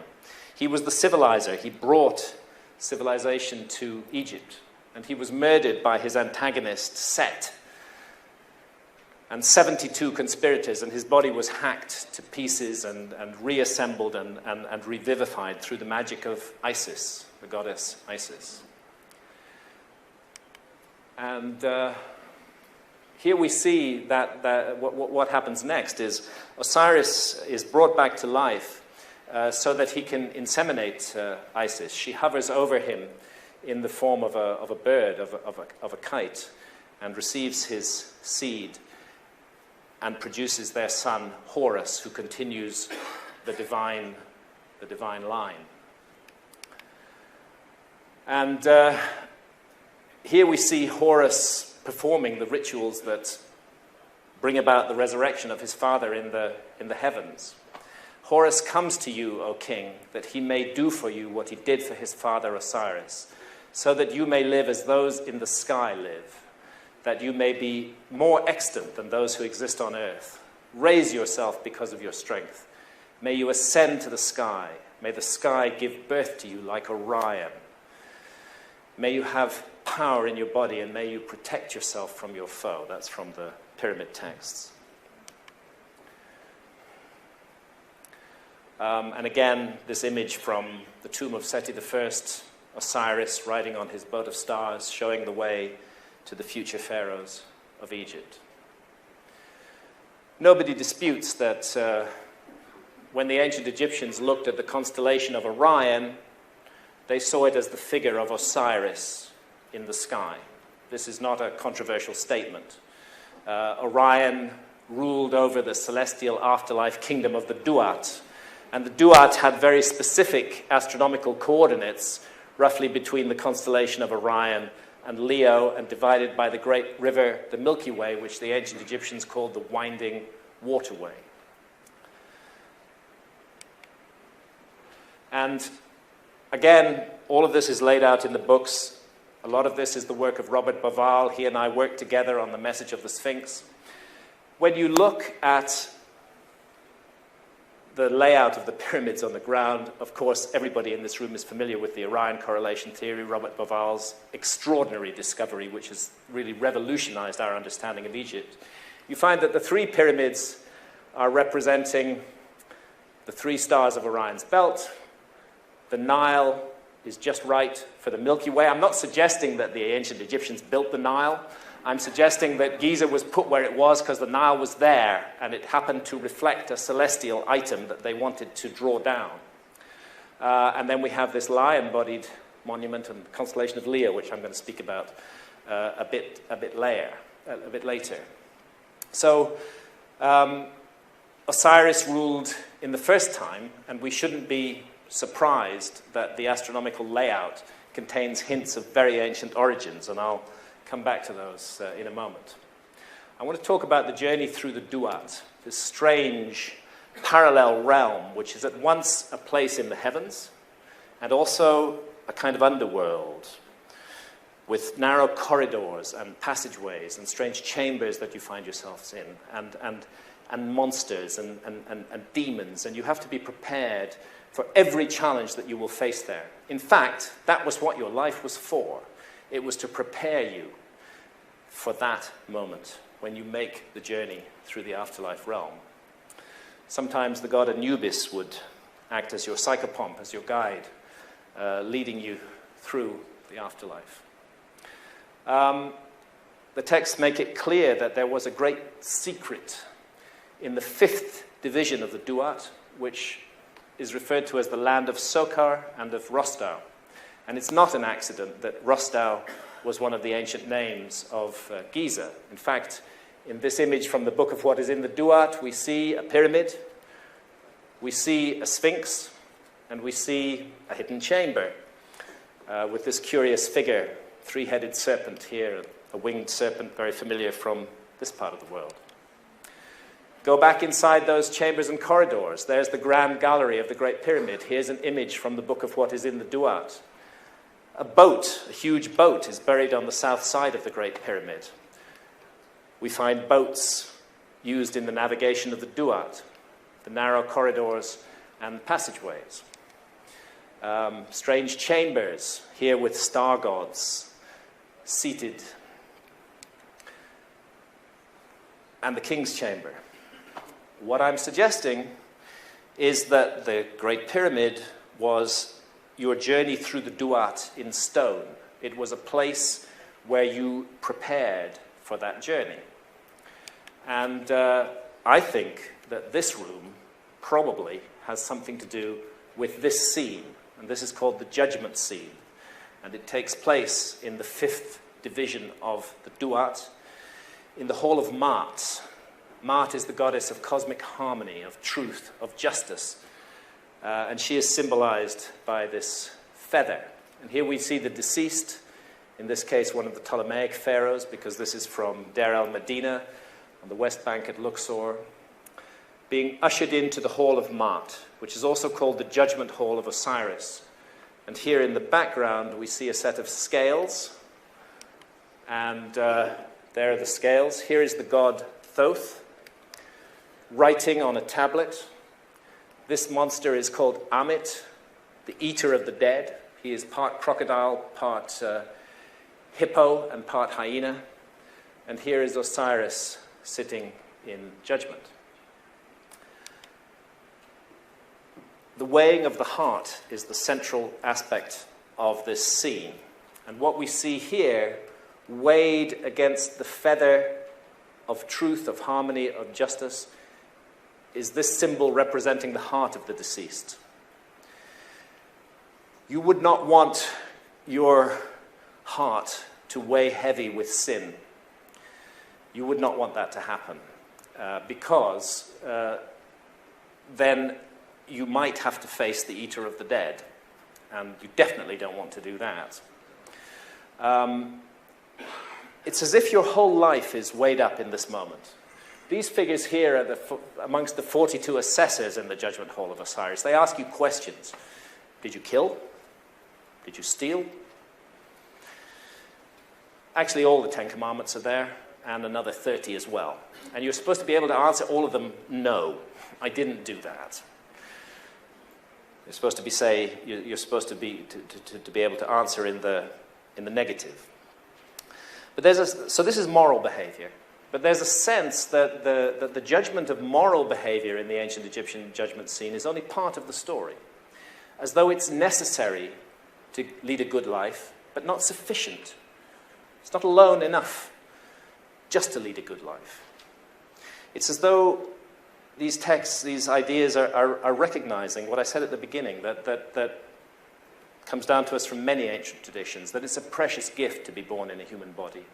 He was the civilizer. He brought civilization to Egypt. And he was murdered by his antagonist, Set, and 72 conspirators, and his body was hacked to pieces and reassembled and revivified through the magic of Isis, the goddess Isis. And here we see that what happens next is Osiris is brought back to life so that he can inseminate Isis. She hovers over him in the form of a bird, of a kite, and receives his seed and produces their son Horus, who continues the divine line. And here we see Horus performing the rituals that bring about the resurrection of his father in the heavens. Horus comes to you, O king, that he may do for you what he did for his father Osiris, so that you may live as those in the sky live, that you may be more extant than those who exist on earth. Raise yourself because of your strength. May you ascend to the sky. May the sky give birth to you like Orion. May you have power in your body, and may you protect yourself from your foe. That's from the pyramid texts. And again, this image from the tomb of Seti I, Osiris riding on his boat of stars, showing the way to the future pharaohs of Egypt. Nobody disputes that when the ancient Egyptians looked at the constellation of Orion, they saw it as the figure of Osiris in the sky. This is not a controversial statement. Orion ruled over the celestial afterlife kingdom of the Duat, and the Duat had very specific astronomical coordinates roughly between the constellation of Orion and Leo, and divided by the great river, the Milky Way, which the ancient Egyptians called the Winding Waterway. And again, all of this is laid out in the books. A lot of this is the work of Rόμπερτ Μπόβαλ. He and I worked together on the message of the Sphinx. When you look at the layout of the pyramids on the ground, of course, everybody in this room is familiar with the Orion correlation theory, Rόμπερτ Μπόβαλ's extraordinary discovery, which has really revolutionized our understanding of Egypt. You find that the three pyramids are representing the three stars of Orion's belt. The Nile is just right for the Milky Way. I'm not suggesting that the ancient Egyptians built the Nile. I'm suggesting that Giza was put where it was because the Nile was there, and it happened to reflect a celestial item that they wanted to draw down. And then we have this lion-bodied monument and constellation of Leo, which I'm going to speak about a bit later. So Osiris ruled in the first time, and we shouldn't be surprised that the astronomical layout contains hints of very ancient origins, and I'll come back to those in a moment. I want to talk about the journey through the Duat, this strange parallel realm, which is at once a place in the heavens and also a kind of underworld with narrow corridors and passageways and strange chambers that you find yourselves in, and monsters and demons, and you have to be prepared for every challenge that you will face there. In fact, that was what your life was for. It was to prepare you for that moment when you make the journey through the afterlife realm. Sometimes the god Anubis would act as your psychopomp, as your guide, leading you through the afterlife. the texts make it clear that there was a great secret in the fifth division of the Duat, which is referred to as the land of Sokar and of Rostau. And it's not an accident that Rostau was one of the ancient names of Giza. In fact, in this image from the book of what is in the Duat, we see a pyramid, we see a sphinx, and we see a hidden chamber with this curious figure, three-headed serpent here, a winged serpent very familiar from this part of the world. Go back inside those chambers and corridors. There's the grand gallery of the Great Pyramid. Here's an image from the book of what is in the Duat. A boat, a huge boat, is buried on the south side of the Great Pyramid. We find boats used in the navigation of the Duat, the narrow corridors and passageways. Strange chambers, here with star gods seated. And the king's chamber. What I'm suggesting is that the Great Pyramid was your journey through the Duat in stone. It was a place where you prepared for that journey. And I think that this room probably has something to do with this scene. And this is called the judgment scene. And it takes place in the fifth division of the Duat, in the hall of Maat. Maat is the goddess of cosmic harmony, of truth, of justice. And she is symbolized by this feather. And here we see the deceased, in this case one of the Ptolemaic pharaohs, because this is from Deir el-Medina, on the west bank at Luxor, being ushered into the hall of Maat, which is also called the judgment hall of Osiris. And here in the background we see a set of scales, and there are the scales. Here is the god Thoth, writing on a tablet. This monster is called Amit, the eater of the dead. He is part crocodile, part hippo, and part hyena. And here is Osiris sitting in judgment. The weighing of the heart is the central aspect of this scene. And what we see here, weighed against the feather of truth, of harmony, of justice, is this symbol representing the heart of the deceased. You would not want your heart to weigh heavy with sin. You would not want that to happen because then you might have to face the eater of the dead, and you definitely don't want to do that. It's as if your whole life is weighed up in this moment. These figures here are amongst the 42 assessors in the Judgment Hall of Osiris. They ask you questions. Did you kill? Did you steal? Actually, all the 10 Commandments are there, and another 30 as well. And you're supposed to be able to answer all of them, no, I didn't do that. You're supposed to be able to answer in the negative. But so this is moral behavior. But there's a sense that the judgment of moral behavior in the ancient Egyptian judgment scene is only part of the story, as though it's necessary to lead a good life, but not sufficient. It's not alone enough just to lead a good life. It's as though these texts, these ideas are recognizing what I said at the beginning, that comes down to us from many ancient traditions, that it's a precious gift to be born in a human body.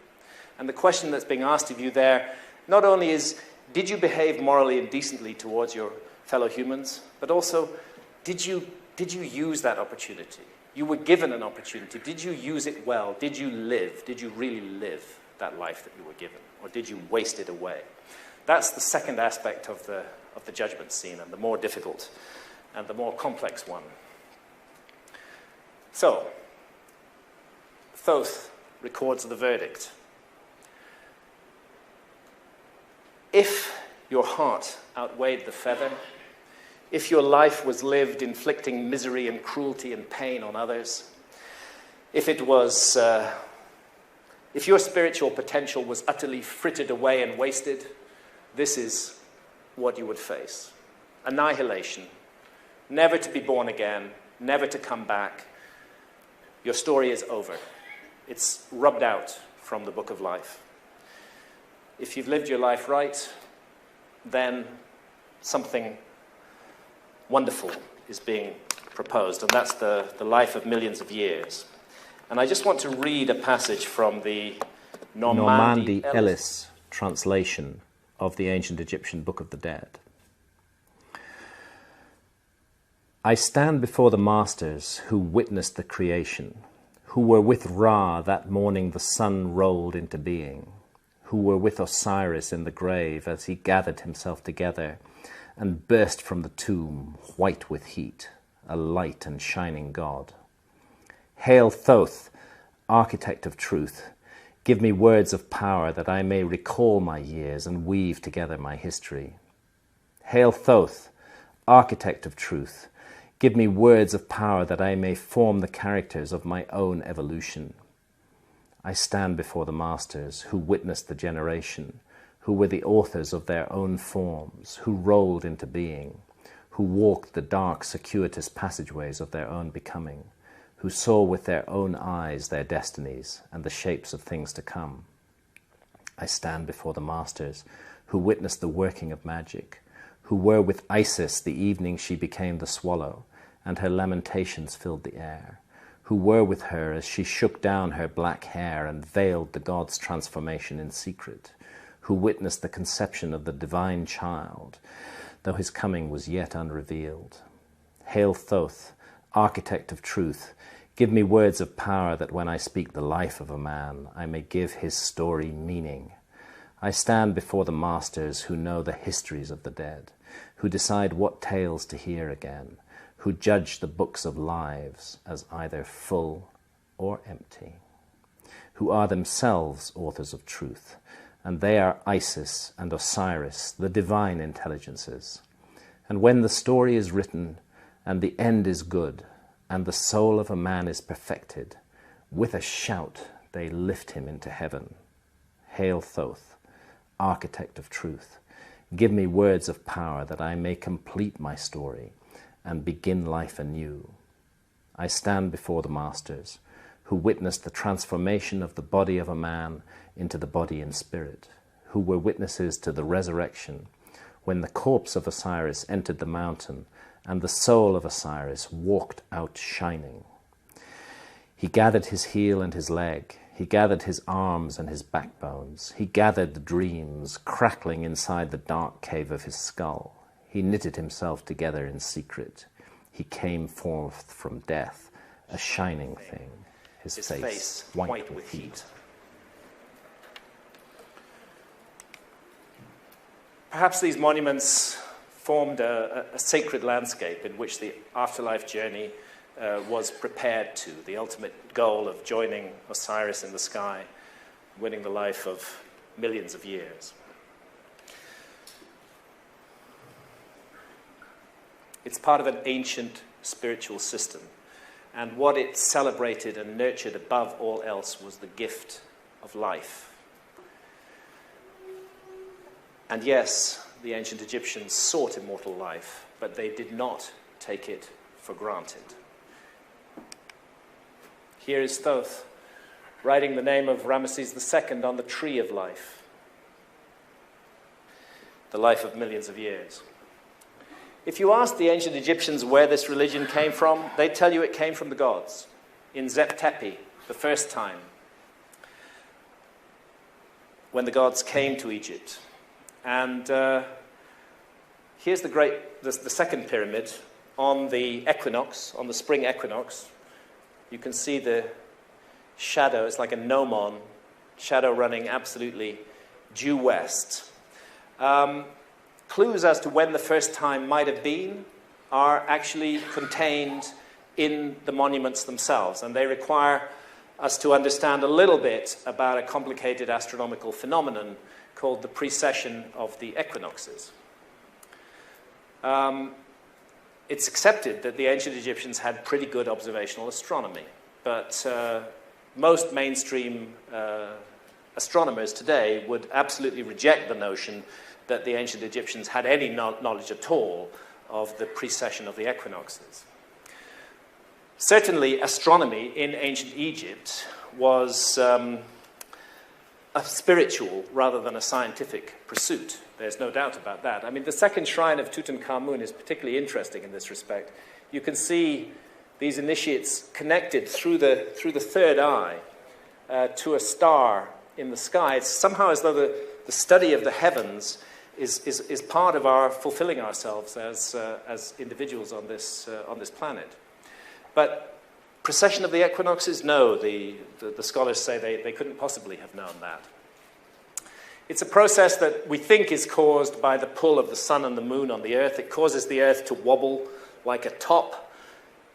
And the question that's being asked of you there not only is, did you behave morally and decently towards your fellow humans, but also, did you use that opportunity? You were given an opportunity. Did you use it well? Did you live? Did you really live that life that you were given? Or did you waste it away? That's the second aspect of the judgment scene, and the more difficult and the more complex one. So, Thoth records the verdict. If your heart outweighed the feather, if your life was lived inflicting misery and cruelty and pain on others, if your spiritual potential was utterly frittered away and wasted, this is what you would face. Annihilation, never to be born again, never to come back. Your story is over. It's rubbed out from the book of life. if you've lived your life right, then something wonderful is being proposed, and that's the life of millions of years. And I just want to read a passage from the Normandy Ellis translation of the ancient Egyptian Book of the Dead. I stand before the masters who witnessed the creation, who were with Ra that morning the sun rolled into being, who were with Osiris in the grave as he gathered himself together and burst from the tomb, white with heat, a light and shining God. Hail Thoth, architect of truth, give me words of power that I may recall my years and weave together my history. Hail Thoth, architect of truth, give me words of power that I may form the characters of my own evolution. I stand before the masters who witnessed the generation, who were the authors of their own forms, who rolled into being, who walked the dark, circuitous passageways of their own becoming, who saw with their own eyes their destinies and the shapes of things to come. I stand before the masters who witnessed the working of magic, who were with Isis the evening she became the swallow, and her lamentations filled the air, who were with her as she shook down her black hair and veiled the god's transformation in secret, who witnessed the conception of the divine child, though his coming was yet unrevealed. Hail Thoth, architect of truth, give me words of power that when I speak the life of a man, I may give his story meaning. I stand before the masters who know the histories of the dead, who decide what tales to hear again, who judge the books of lives as either full or empty, who are themselves authors of truth, and they are Isis and Osiris, the divine intelligences. And when the story is written, and the end is good, and the soul of a man is perfected, with a shout they lift him into heaven. Hail Thoth, architect of truth, give me words of power that I may complete my story and begin life anew. I stand before the masters who witnessed the transformation of the body of a man into the body and spirit, who were witnesses to the resurrection when the corpse of Osiris entered the mountain and the soul of Osiris walked out shining. He gathered his heel and his leg, he gathered his arms and his backbones, he gathered the dreams crackling inside the dark cave of his skull. He knitted himself together in secret. He came forth from death, a shining thing, his face white with heat. Perhaps these monuments formed a sacred landscape in which the afterlife journey was prepared to, the ultimate goal of joining Osiris in the sky, winning the life of millions of years. It's part of an ancient spiritual system, and what it celebrated and nurtured above all else was the gift of life. And yes, the ancient Egyptians sought immortal life, but they did not take it for granted. Here is Thoth writing the name of Ramesses II on the tree of life, the life of millions of years. If you ask the ancient Egyptians where this religion came from, they tell you it came from the gods. In Zep-Tepi, the first time, when the gods came to Egypt. And here's the second pyramid on the equinox, on the spring equinox. You can see the shadow. It's like a gnomon, shadow running absolutely due west. Clues as to when the first time might have been are actually contained in the monuments themselves, and they require us to understand a little bit about a complicated astronomical phenomenon called the precession of the equinoxes. It's accepted that the ancient Egyptians had pretty good observational astronomy, but most mainstream astronomers today would absolutely reject the notion that the ancient Egyptians had any knowledge at all of the precession of the equinoxes. Certainly, astronomy in ancient Egypt was a spiritual rather than a scientific pursuit. There's no doubt about that. I mean, the second shrine of Tutankhamun is particularly interesting in this respect. You can see these initiates connected through the third eye to a star in the sky. It's somehow as though the study of the heavens is part of our fulfilling ourselves as individuals on this planet. But precession of the equinoxes, no, the scholars say they couldn't possibly have known that. It's a process that we think is caused by the pull of the sun and the moon on the Earth. It causes the Earth to wobble like a top,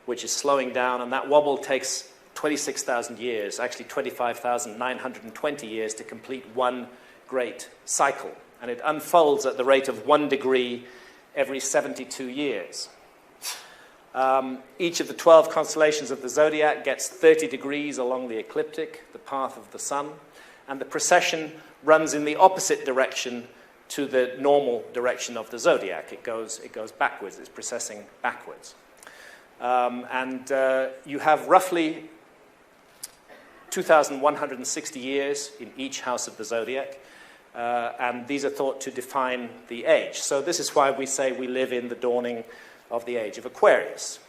which is slowing down, and that wobble takes 26,000 years, actually 25,920 years to complete one great cycle. And it unfolds at the rate of 1 degree every 72 years. Each of the 12 constellations of the zodiac gets 30 degrees along the ecliptic, the path of the sun, and the precession runs in the opposite direction to the normal direction of the zodiac. It goes backwards. It's precessing backwards. You have roughly 2,160 years in each house of the zodiac, and these are thought to define the age. So this is why we say we live in the dawning of the age of Aquarius,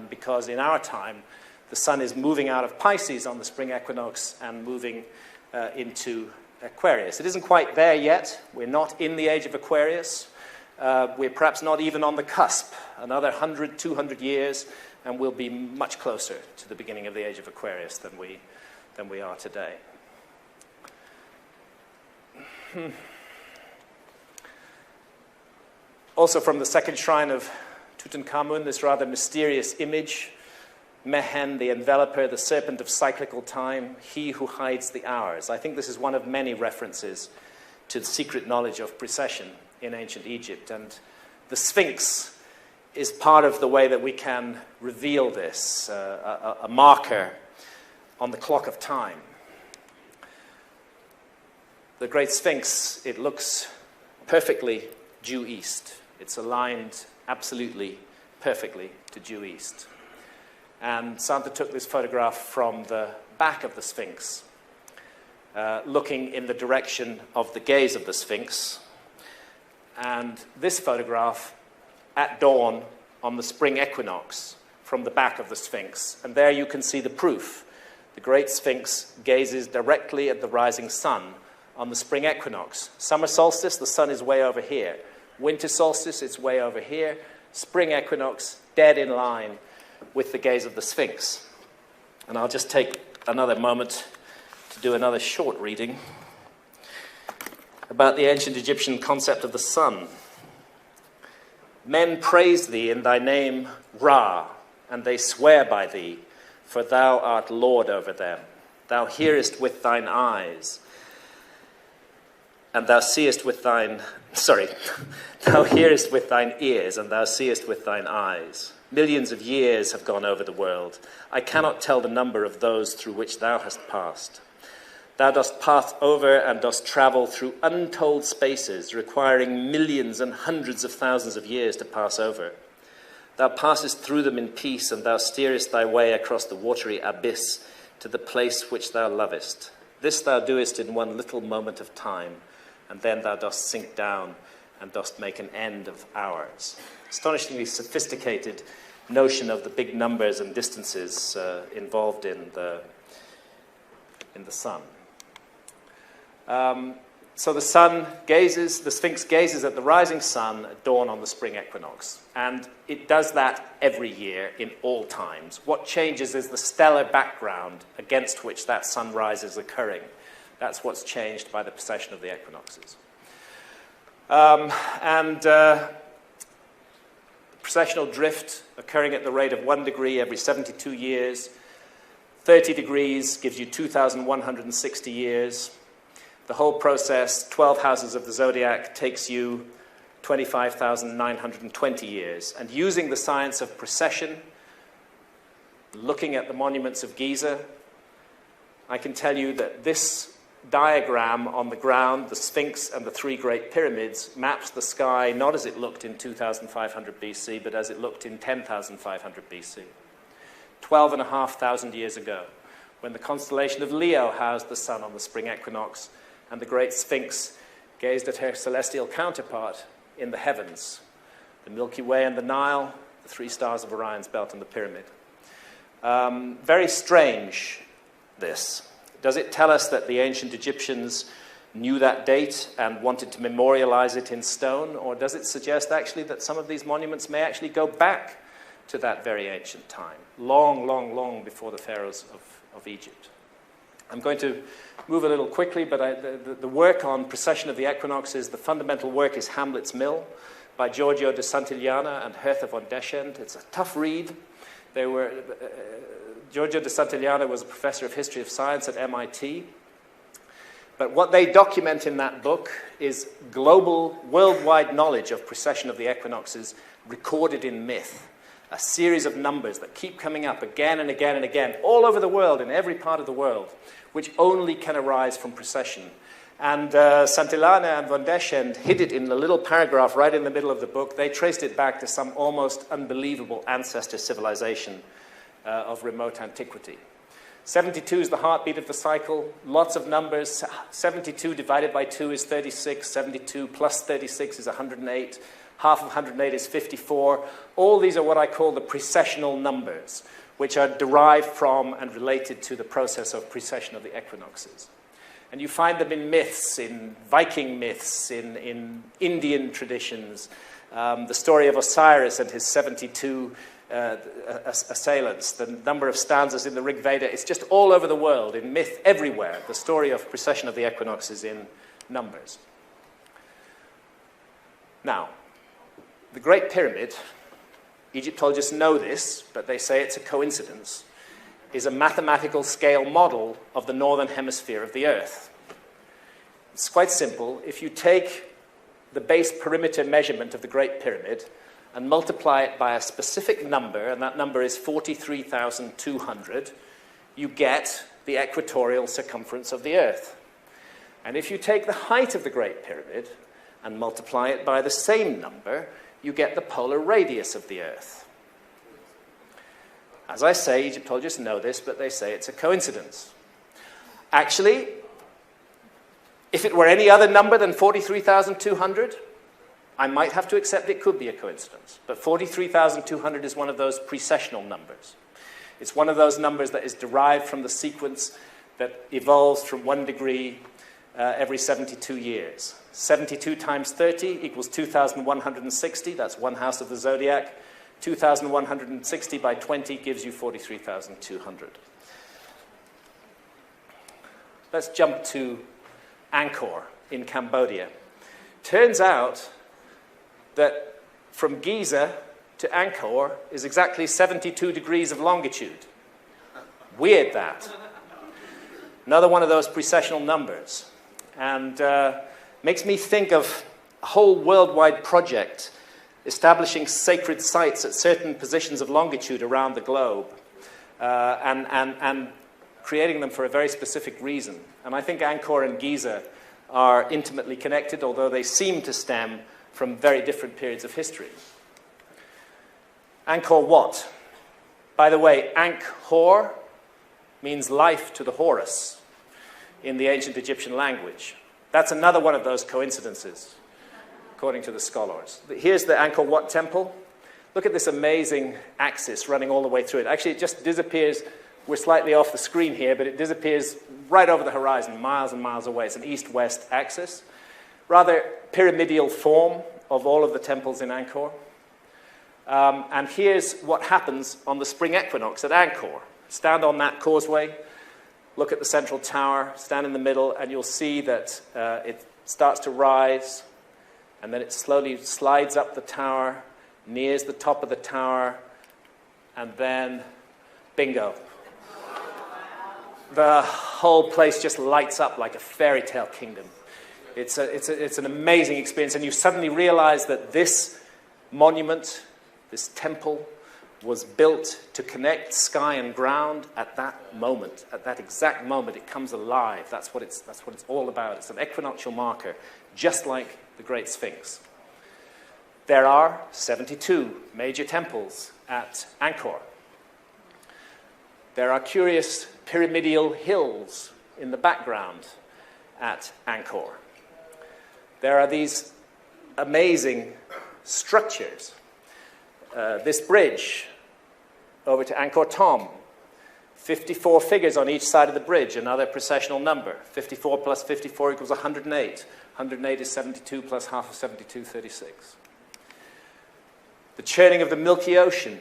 because in our time, the sun is moving out of Pisces on the spring equinox and moving into Aquarius. It isn't quite there yet. We're not in the age of Aquarius. We're perhaps not even on the cusp. Another 100, 200 years, and we'll be much closer to the beginning of the age of Aquarius than we are today. Also from the second shrine of Tutankhamun, this rather mysterious image, Mehen, the enveloper, the serpent of cyclical time, he who hides the hours. I think this is one of many references to the secret knowledge of precession in ancient Egypt. And the Sphinx is part of the way that we can reveal this, a marker on the clock of time. The Great Sphinx, it looks perfectly due east. It's aligned absolutely perfectly to due east. And Santa took this photograph from the back of the Sphinx, looking in the direction of the gaze of the Sphinx. And this photograph at dawn on the spring equinox from the back of the Sphinx. And there you can see the proof. The Great Sphinx gazes directly at the rising sun on the spring equinox. Summer solstice, the sun is way over here. Winter solstice, it's way over here. Spring equinox, dead in line with the gaze of the Sphinx. And I'll just take another moment to do another short reading about the ancient Egyptian concept of the sun. Men praise thee in thy name, Ra, and they swear by thee, for thou art Lord over them. Thou hearest with thine eyes, and thou seest with thine... thou hearest with thine ears, and thou seest with thine eyes. Millions of years have gone over the world. I cannot tell the number of those through which thou hast passed. Thou dost pass over and dost travel through untold spaces, requiring millions and hundreds of thousands of years to pass over. Thou passest through them in peace, and thou steerest thy way across the watery abyss to the place which thou lovest. This thou doest in one little moment of time, and then thou dost sink down and dost make an end of hours. Astonishingly sophisticated notion of the big numbers and distances involved in the sun. So the sun gazes, the Sphinx gazes at the rising sun at dawn on the spring equinox. And it does that every year in all times. What changes is the stellar background against which that sunrise is occurring. That's what's changed by the precession of the equinoxes. Precessional drift occurring at the rate of 1 degree every 72 years. 30 degrees gives you 2,160 years. The whole process, 12 houses of the zodiac, takes you 25,920 years. And using the science of precession, looking at the monuments of Giza, I can tell you that this diagram on the ground, the Sphinx and the three great pyramids, maps the sky not as it looked in 2,500 BC, but as it looked in 10,500 BC. 12,500 years ago, when the constellation of Leo housed the sun on the spring equinox, and the great Sphinx gazed at her celestial counterpart in the heavens, the Milky Way and the Nile, the 3 stars of Orion's belt and the pyramid. Very strange, this. Does it tell us that the ancient Egyptians knew that date and wanted to memorialize it in stone, or does it suggest actually that some of these monuments may actually go back to that very ancient time, long, long, long before the pharaohs of Egypt? I'm going to move a little quickly, but the work on precession of the equinoxes, the fundamental work is Hamlet's Mill by Giorgio de Santillana and Hertha von Deschend. It's a tough read. Giorgio de Santillana was a professor of history of science at MIT. But what they document in that book is global, worldwide knowledge of precession of the equinoxes recorded in myth. A series of numbers that keep coming up again and again and again, all over the world, in every part of the world, which only can arise from precession. And Santillana and von Deschend hid it in a little paragraph right in the middle of the book. They traced it back to some almost unbelievable ancestor civilization of remote antiquity. 72 is the heartbeat of the cycle, lots of numbers. 72 divided by 2 is 36, 72 plus 36 is 108, half of 108 is 54. All these are what I call the precessional numbers, which are derived from and related to the process of precession of the equinoxes. And you find them in myths, in Viking myths, in Indian traditions. The story of Osiris and his 72 assailants, the number of stanzas in the Rig Veda, it's just all over the world, in myth everywhere, the story of precession of the equinoxes in numbers. Now, the Great Pyramid, Egyptologists know this, but they say it's a coincidence, is a mathematical scale model of the northern hemisphere of the Earth. It's quite simple. If you take the base perimeter measurement of the Great Pyramid and multiply it by a specific number, and that number is 43,200, you get the equatorial circumference of the Earth. And if you take the height of the Great Pyramid and multiply it by the same number, you get the polar radius of the Earth. As I say, Egyptologists know this, but they say it's a coincidence. Actually, if it were any other number than 43,200, I might have to accept it could be a coincidence. But 43,200 is one of those precessional numbers. It's one of those numbers that is derived from the sequence that evolves from 1 degree every 72 years. 72 times 30 equals 2,160. That's one house of the zodiac. 2,160 by 20 gives you 43,200. Let's jump to Angkor in Cambodia. Turns out that from Giza to Angkor is exactly 72 degrees of longitude. Weird, that. Another one of those precessional numbers. And makes me think of a whole worldwide project establishing sacred sites at certain positions of longitude around the globe and creating them for a very specific reason. And I think Angkor and Giza are intimately connected, although they seem to stem from very different periods of history. Angkor Wat. By the way, Ankh-Hor means life to the Horus in the ancient Egyptian language. That's another one of those coincidences, according to the scholars. Here's the Angkor Wat temple. Look at this amazing axis running all the way through it. Actually, it just disappears. We're slightly off the screen here, but it disappears right over the horizon, miles and miles away. It's an east-west axis. Rather pyramidal form of all of the temples in Angkor. And here's what happens on the spring equinox at Angkor. Stand on that causeway, look at the central tower, stand in the middle, and you'll see that it starts to rise, and then it slowly slides up the tower, nears the top of the tower, and then, bingo. The whole place just lights up like a fairy tale kingdom. It's an amazing experience, and you suddenly realize that this monument, this temple, was built to connect sky and ground at that moment. At that exact moment, it comes alive. That's what it's all about. It's an equinoctial marker, just like the Great Sphinx. There are 72 major temples at Angkor. There are curious pyramidal hills in the background. at Angkor. There are these amazing structures. This bridge over to Angkor Thom, 54 figures on each side of the bridge, another processional number. 54 plus 54 equals 108. 108 is 72 plus half of 72, 36. The churning of the Milky Ocean,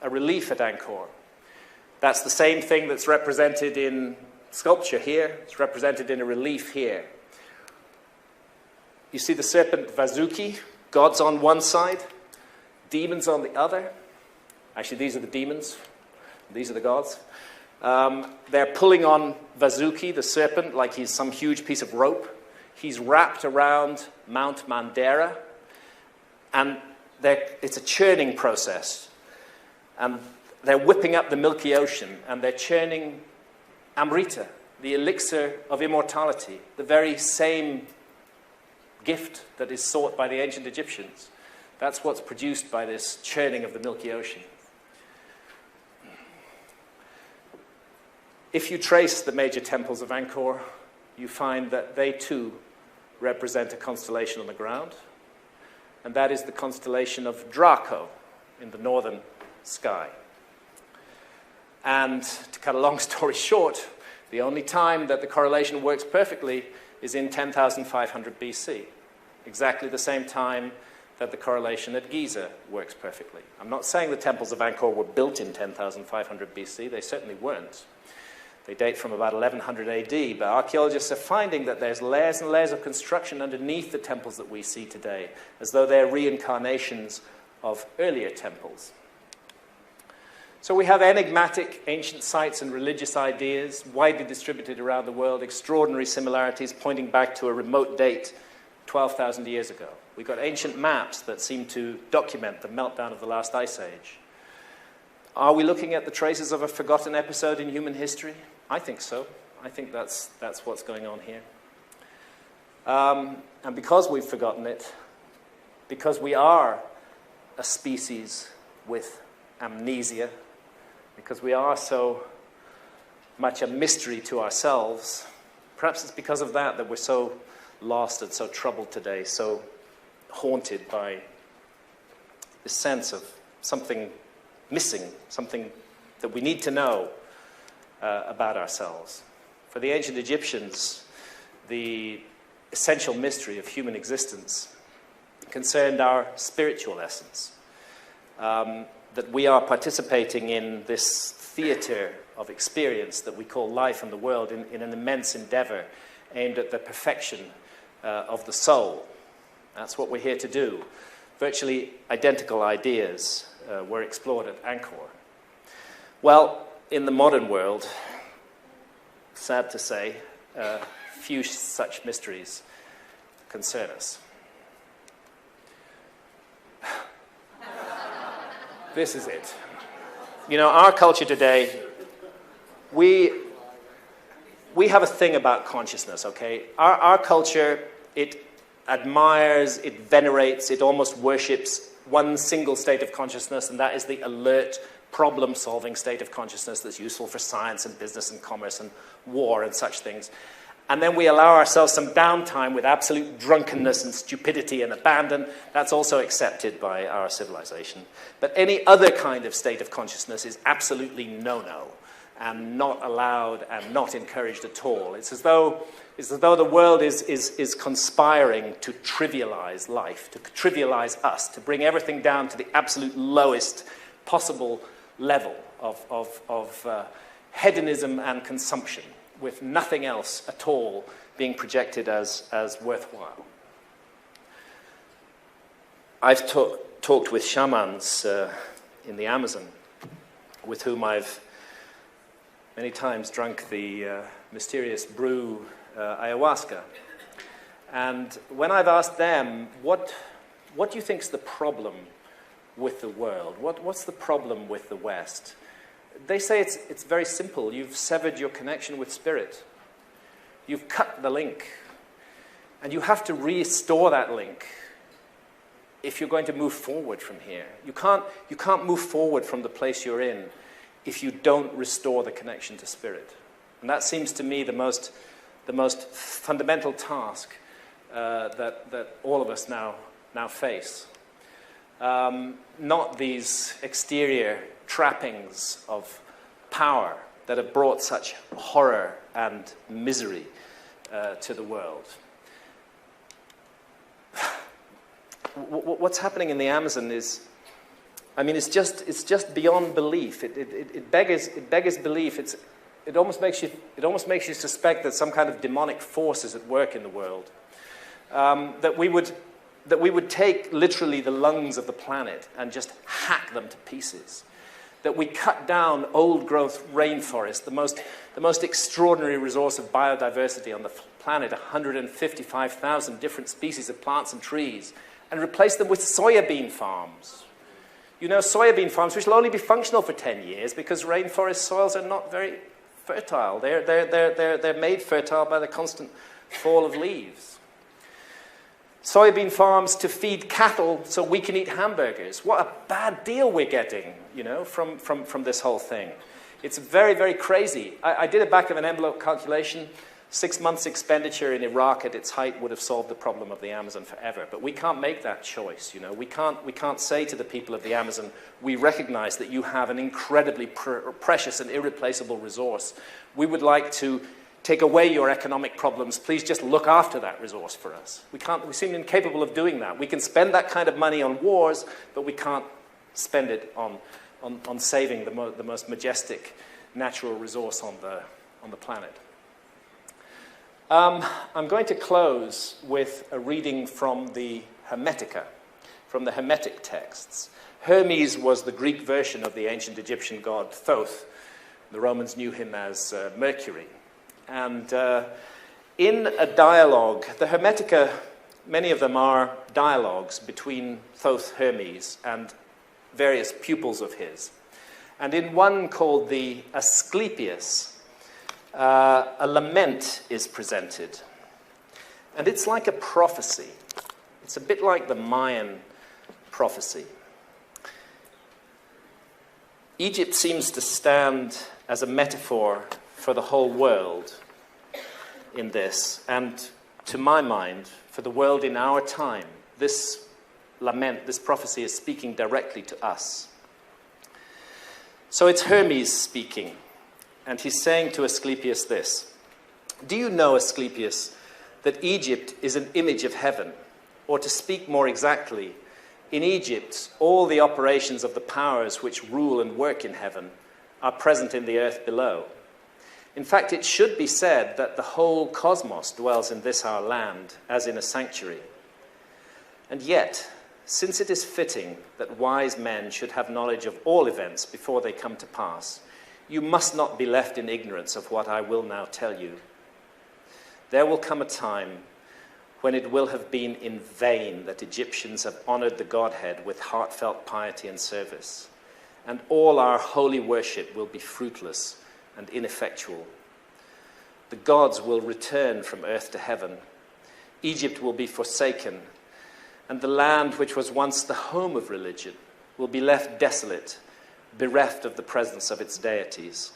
a relief at Angkor. That's the same thing that's represented in sculpture here. It's represented in a relief here. You see the serpent Vasuki, gods on one side, demons on the other. Actually, these are the demons. These are the gods. They're pulling on Vasuki, the serpent, like he's some huge piece of rope. He's wrapped around Mount Mandara, and it's a churning process. And they're whipping up the Milky Ocean, and they're churning Amrita, the elixir of immortality, the very same gift that is sought by the ancient Egyptians. That's what's produced by this churning of the Milky Ocean. If you trace the major temples of Angkor, you find that they too represent a constellation on the ground, and that is the constellation of Draco in the northern sky. And to cut a long story short, the only time that the correlation works perfectly is in 10,500 BC, exactly the same time that the correlation at Giza works perfectly. I'm not saying the temples of Angkor were built in 10,500 BC. They certainly weren't. They date from about 1100 AD, but archaeologists are finding that there's layers and layers of construction underneath the temples that we see today, as though they're reincarnations of earlier temples. So we have enigmatic ancient sites and religious ideas, widely distributed around the world, extraordinary similarities pointing back to a remote date 12,000 years ago. We've got ancient maps that seem to document the meltdown of the last ice age. Are we looking at the traces of a forgotten episode in human history? I think so. I think that's what's going on here. And because we've forgotten it, because we are a species with amnesia, because we are so much a mystery to ourselves, perhaps it's because of that we're so lost and so troubled today, so haunted by the sense of something missing, something that we need to know about ourselves. For the ancient Egyptians, the essential mystery of human existence concerned our spiritual essence, that we are participating in this theater of experience that we call life and the world in an immense endeavor aimed at the perfection of the soul. That's what we're here to do. Virtually identical ideas were explored at Angkor. Well, in the modern world, sad to say, few such mysteries concern us. This is it. You know, our culture today, we have a thing about consciousness, okay? Our culture, it admires, it venerates, it almost worships one single state of consciousness, and that is the alert, problem-solving state of consciousness that's useful for science and business and commerce and war and such things. And then we allow ourselves some downtime with absolute drunkenness and stupidity and abandon. That's also accepted by our civilization. But any other kind of state of consciousness is absolutely no-no and not allowed and not encouraged at all. It's as though the world is conspiring to trivialize life, to trivialize us, to bring everything down to the absolute lowest possible level of hedonism and consumption, with nothing else at all being projected as worthwhile. I've talked with shamans in the Amazon, with whom I've many times drunk the mysterious brew ayahuasca. And when I've asked them, what do you think is the problem with the world? What's the problem with the West? They say it's very simple. You've severed your connection with spirit. You've cut the link. And you have to restore that link if you're going to move forward from here. You can't move forward from the place you're in if you don't restore the connection to spirit. And that seems to me the most the most fundamental task that all of us now face. Not these exterior trappings of power that have brought such horror and misery to the world. What's happening in the Amazon is, I mean, it's just beyond belief. It beggars belief. It almost makes you suspect that some kind of demonic force is at work in the world. That we would take literally the lungs of the planet and just hack them to pieces. That we cut down old-growth rainforest, the most extraordinary resource of biodiversity on the planet, 155,000 different species of plants and trees, and replace them with soybean farms. You know, soybean farms which will only be functional for 10 years because rainforest soils are not very fertile. They're made fertile by the constant fall of leaves. Soybean farms to feed cattle so we can eat hamburgers. What a bad deal we're getting, you know, from this whole thing. It's very, very crazy. I did a back-of-an-envelope calculation. 6 months' expenditure in Iraq at its height would have solved the problem of the Amazon forever. But we can't make that choice, you know. We can't say to the people of the Amazon, we recognize that you have an incredibly precious and irreplaceable resource. We would like to take away your economic problems. Please just look after that resource for us. We seem incapable of doing that. We can spend that kind of money on wars, but we can't spend it on saving the most majestic natural resource on the planet. I'm going to close with a reading from the Hermetica, from the Hermetic texts. Hermes was the Greek version of the ancient Egyptian god Thoth. The Romans knew him as Mercury. And in a dialogue, the Hermetica, many of them are dialogues between Thoth, Hermes, and various pupils of his. And in one called the Asclepius, a lament is presented. And it's like a prophecy. It's a bit like the Mayan prophecy. Egypt seems to stand as a metaphor for the whole world in this. And to my mind, for the world in our time, this lament, this prophecy is speaking directly to us. So it's Hermes speaking. And he's saying to Asclepius this: do you know, Asclepius, that Egypt is an image of heaven? Or to speak more exactly, in Egypt, all the operations of the powers which rule and work in heaven are present in the earth below. In fact, it should be said that the whole cosmos dwells in this our land, as in a sanctuary. And yet, since it is fitting that wise men should have knowledge of all events before they come to pass, you must not be left in ignorance of what I will now tell you. There will come a time when it will have been in vain that Egyptians have honored the Godhead with heartfelt piety and service, and all our holy worship will be fruitless and ineffectual. The gods will return from earth to heaven. Egypt will be forsaken, and the land which was once the home of religion will be left desolate, bereft of the presence of its deities.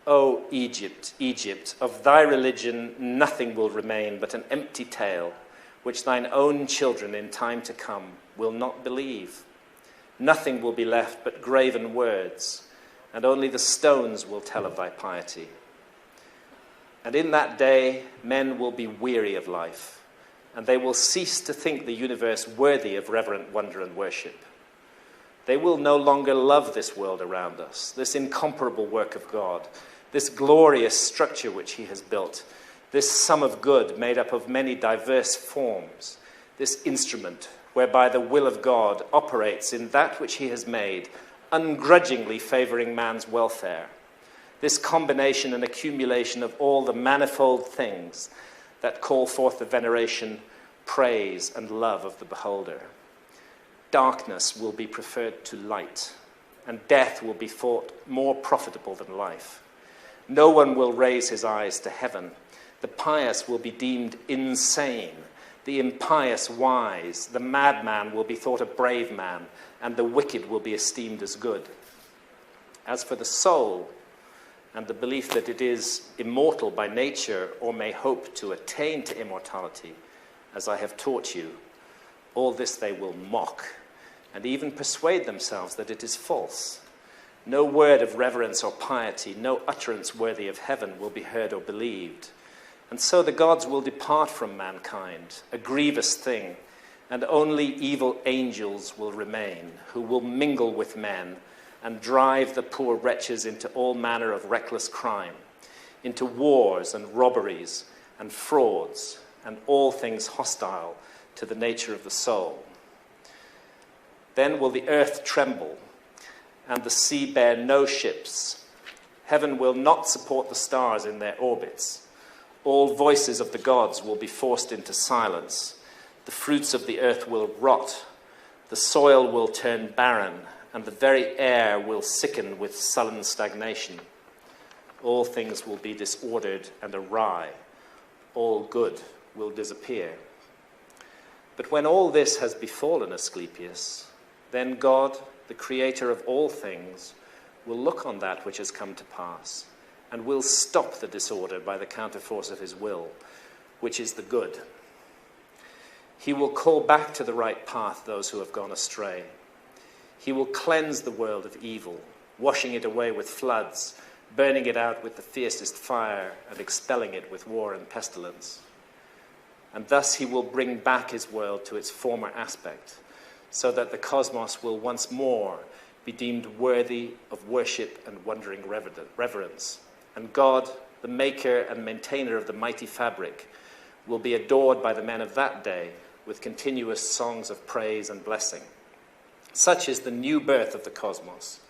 O Egypt, Egypt, of thy religion nothing will remain but an empty tale, which thine own children in time to come will not believe. Nothing will be left but graven words, and only the stones will tell of thy piety. And in that day men will be weary of life, and they will cease to think the universe worthy of reverent wonder and worship. They will no longer love this world around us, this incomparable work of God, this glorious structure which he has built, this sum of good made up of many diverse forms, this instrument whereby the will of God operates in that which he has made, ungrudgingly favoring man's welfare, this combination and accumulation of all the manifold things that call forth the veneration, praise, and love of the beholder. Darkness will be preferred to light, and death will be thought more profitable than life. No one will raise his eyes to heaven. The pious will be deemed insane, the impious wise, the madman will be thought a brave man, and the wicked will be esteemed as good. As for the soul, and the belief that it is immortal by nature or may hope to attain to immortality, as I have taught you, all this they will mock, and even persuade themselves that it is false. No word of reverence or piety, no utterance worthy of heaven will be heard or believed. And so the gods will depart from mankind, a grievous thing, and only evil angels will remain, who will mingle with men and drive the poor wretches into all manner of reckless crime, into wars and robberies and frauds and all things hostile to the nature of the soul. Then will the earth tremble, and the sea bear no ships. Heaven will not support the stars in their orbits. All voices of the gods will be forced into silence. The fruits of the earth will rot. The soil will turn barren, and the very air will sicken with sullen stagnation. All things will be disordered and awry. All good will disappear. But when all this has befallen Asclepius, then God, the creator of all things, will look on that which has come to pass and will stop the disorder by the counterforce of his will, which is the good. He will call back to the right path those who have gone astray. He will cleanse the world of evil, washing it away with floods, burning it out with the fiercest fire, and expelling it with war and pestilence. And thus he will bring back his world to its former aspect, so that the cosmos will once more be deemed worthy of worship and wondering reverence. And God, the maker and maintainer of the mighty fabric, will be adored by the men of that day with continuous songs of praise and blessing. Such is the new birth of the cosmos.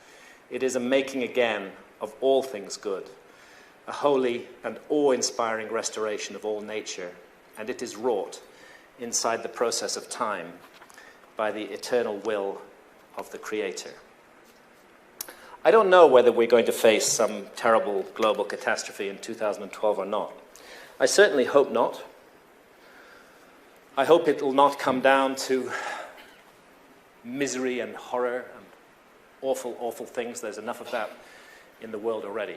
It is a making again of all things good, a holy and awe-inspiring restoration of all nature, and it is wrought inside the process of time by the eternal will of the Creator. I don't know whether we're going to face some terrible global catastrophe in 2012 or not. I certainly hope not. I hope it will not come down to misery and horror and awful, awful things. There's enough of that in the world already.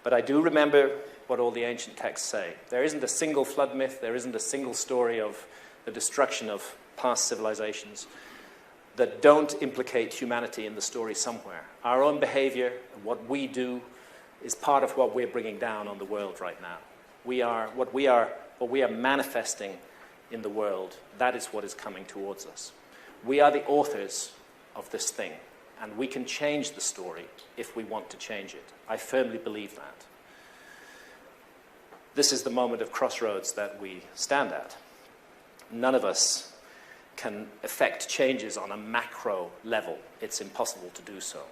But I do remember what all the ancient texts say. There isn't a single flood myth, there isn't a single story of the destruction of past civilizations that don't implicate humanity in the story somewhere. Our own behavior and what we do is part of what we're bringing down on the world right now. What we are manifesting in the world, that is what is coming towards us. We are the authors of this thing, and we can change the story if we want to change it. I firmly believe that. This is the moment of crossroads that we stand at. None of us can effect changes on a macro level. It's impossible to do so.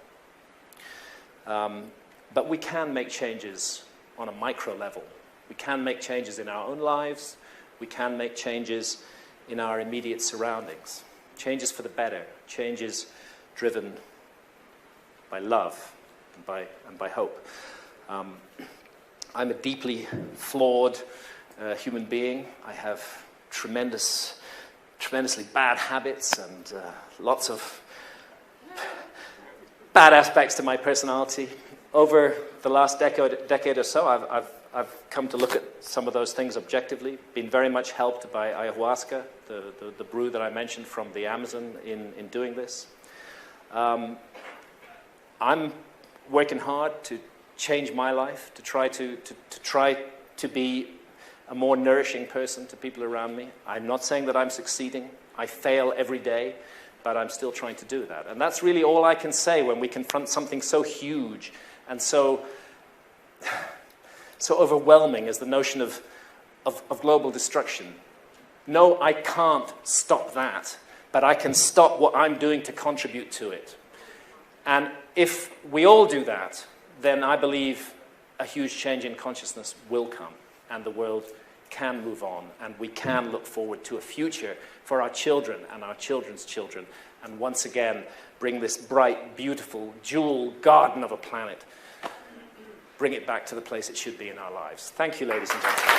But we can make changes on a micro level. We can make changes in our own lives. We can make changes in our immediate surroundings. Changes for the better. Changes driven by love and by hope. I'm a deeply flawed human being. I have tremendously bad habits and lots of bad aspects to my personality. Over the last decade or so, I've come to look at some of those things objectively, been very much helped by ayahuasca, the brew that I mentioned from the Amazon in doing this. I'm working hard to change my life, to try to be a more nourishing person to people around me. I'm not saying that I'm succeeding. I fail every day, but I'm still trying to do that. And that's really all I can say when we confront something so huge and so overwhelming as the notion of global destruction. No, I can't stop that, but I can stop what I'm doing to contribute to it. And if we all do that, then I believe a huge change in consciousness will come, and the world can move on, and we can look forward to a future for our children and our children's children, and once again bring this bright, beautiful, jewel garden of a planet, bring it back to the place it should be in our lives. Thank you, ladies and gentlemen.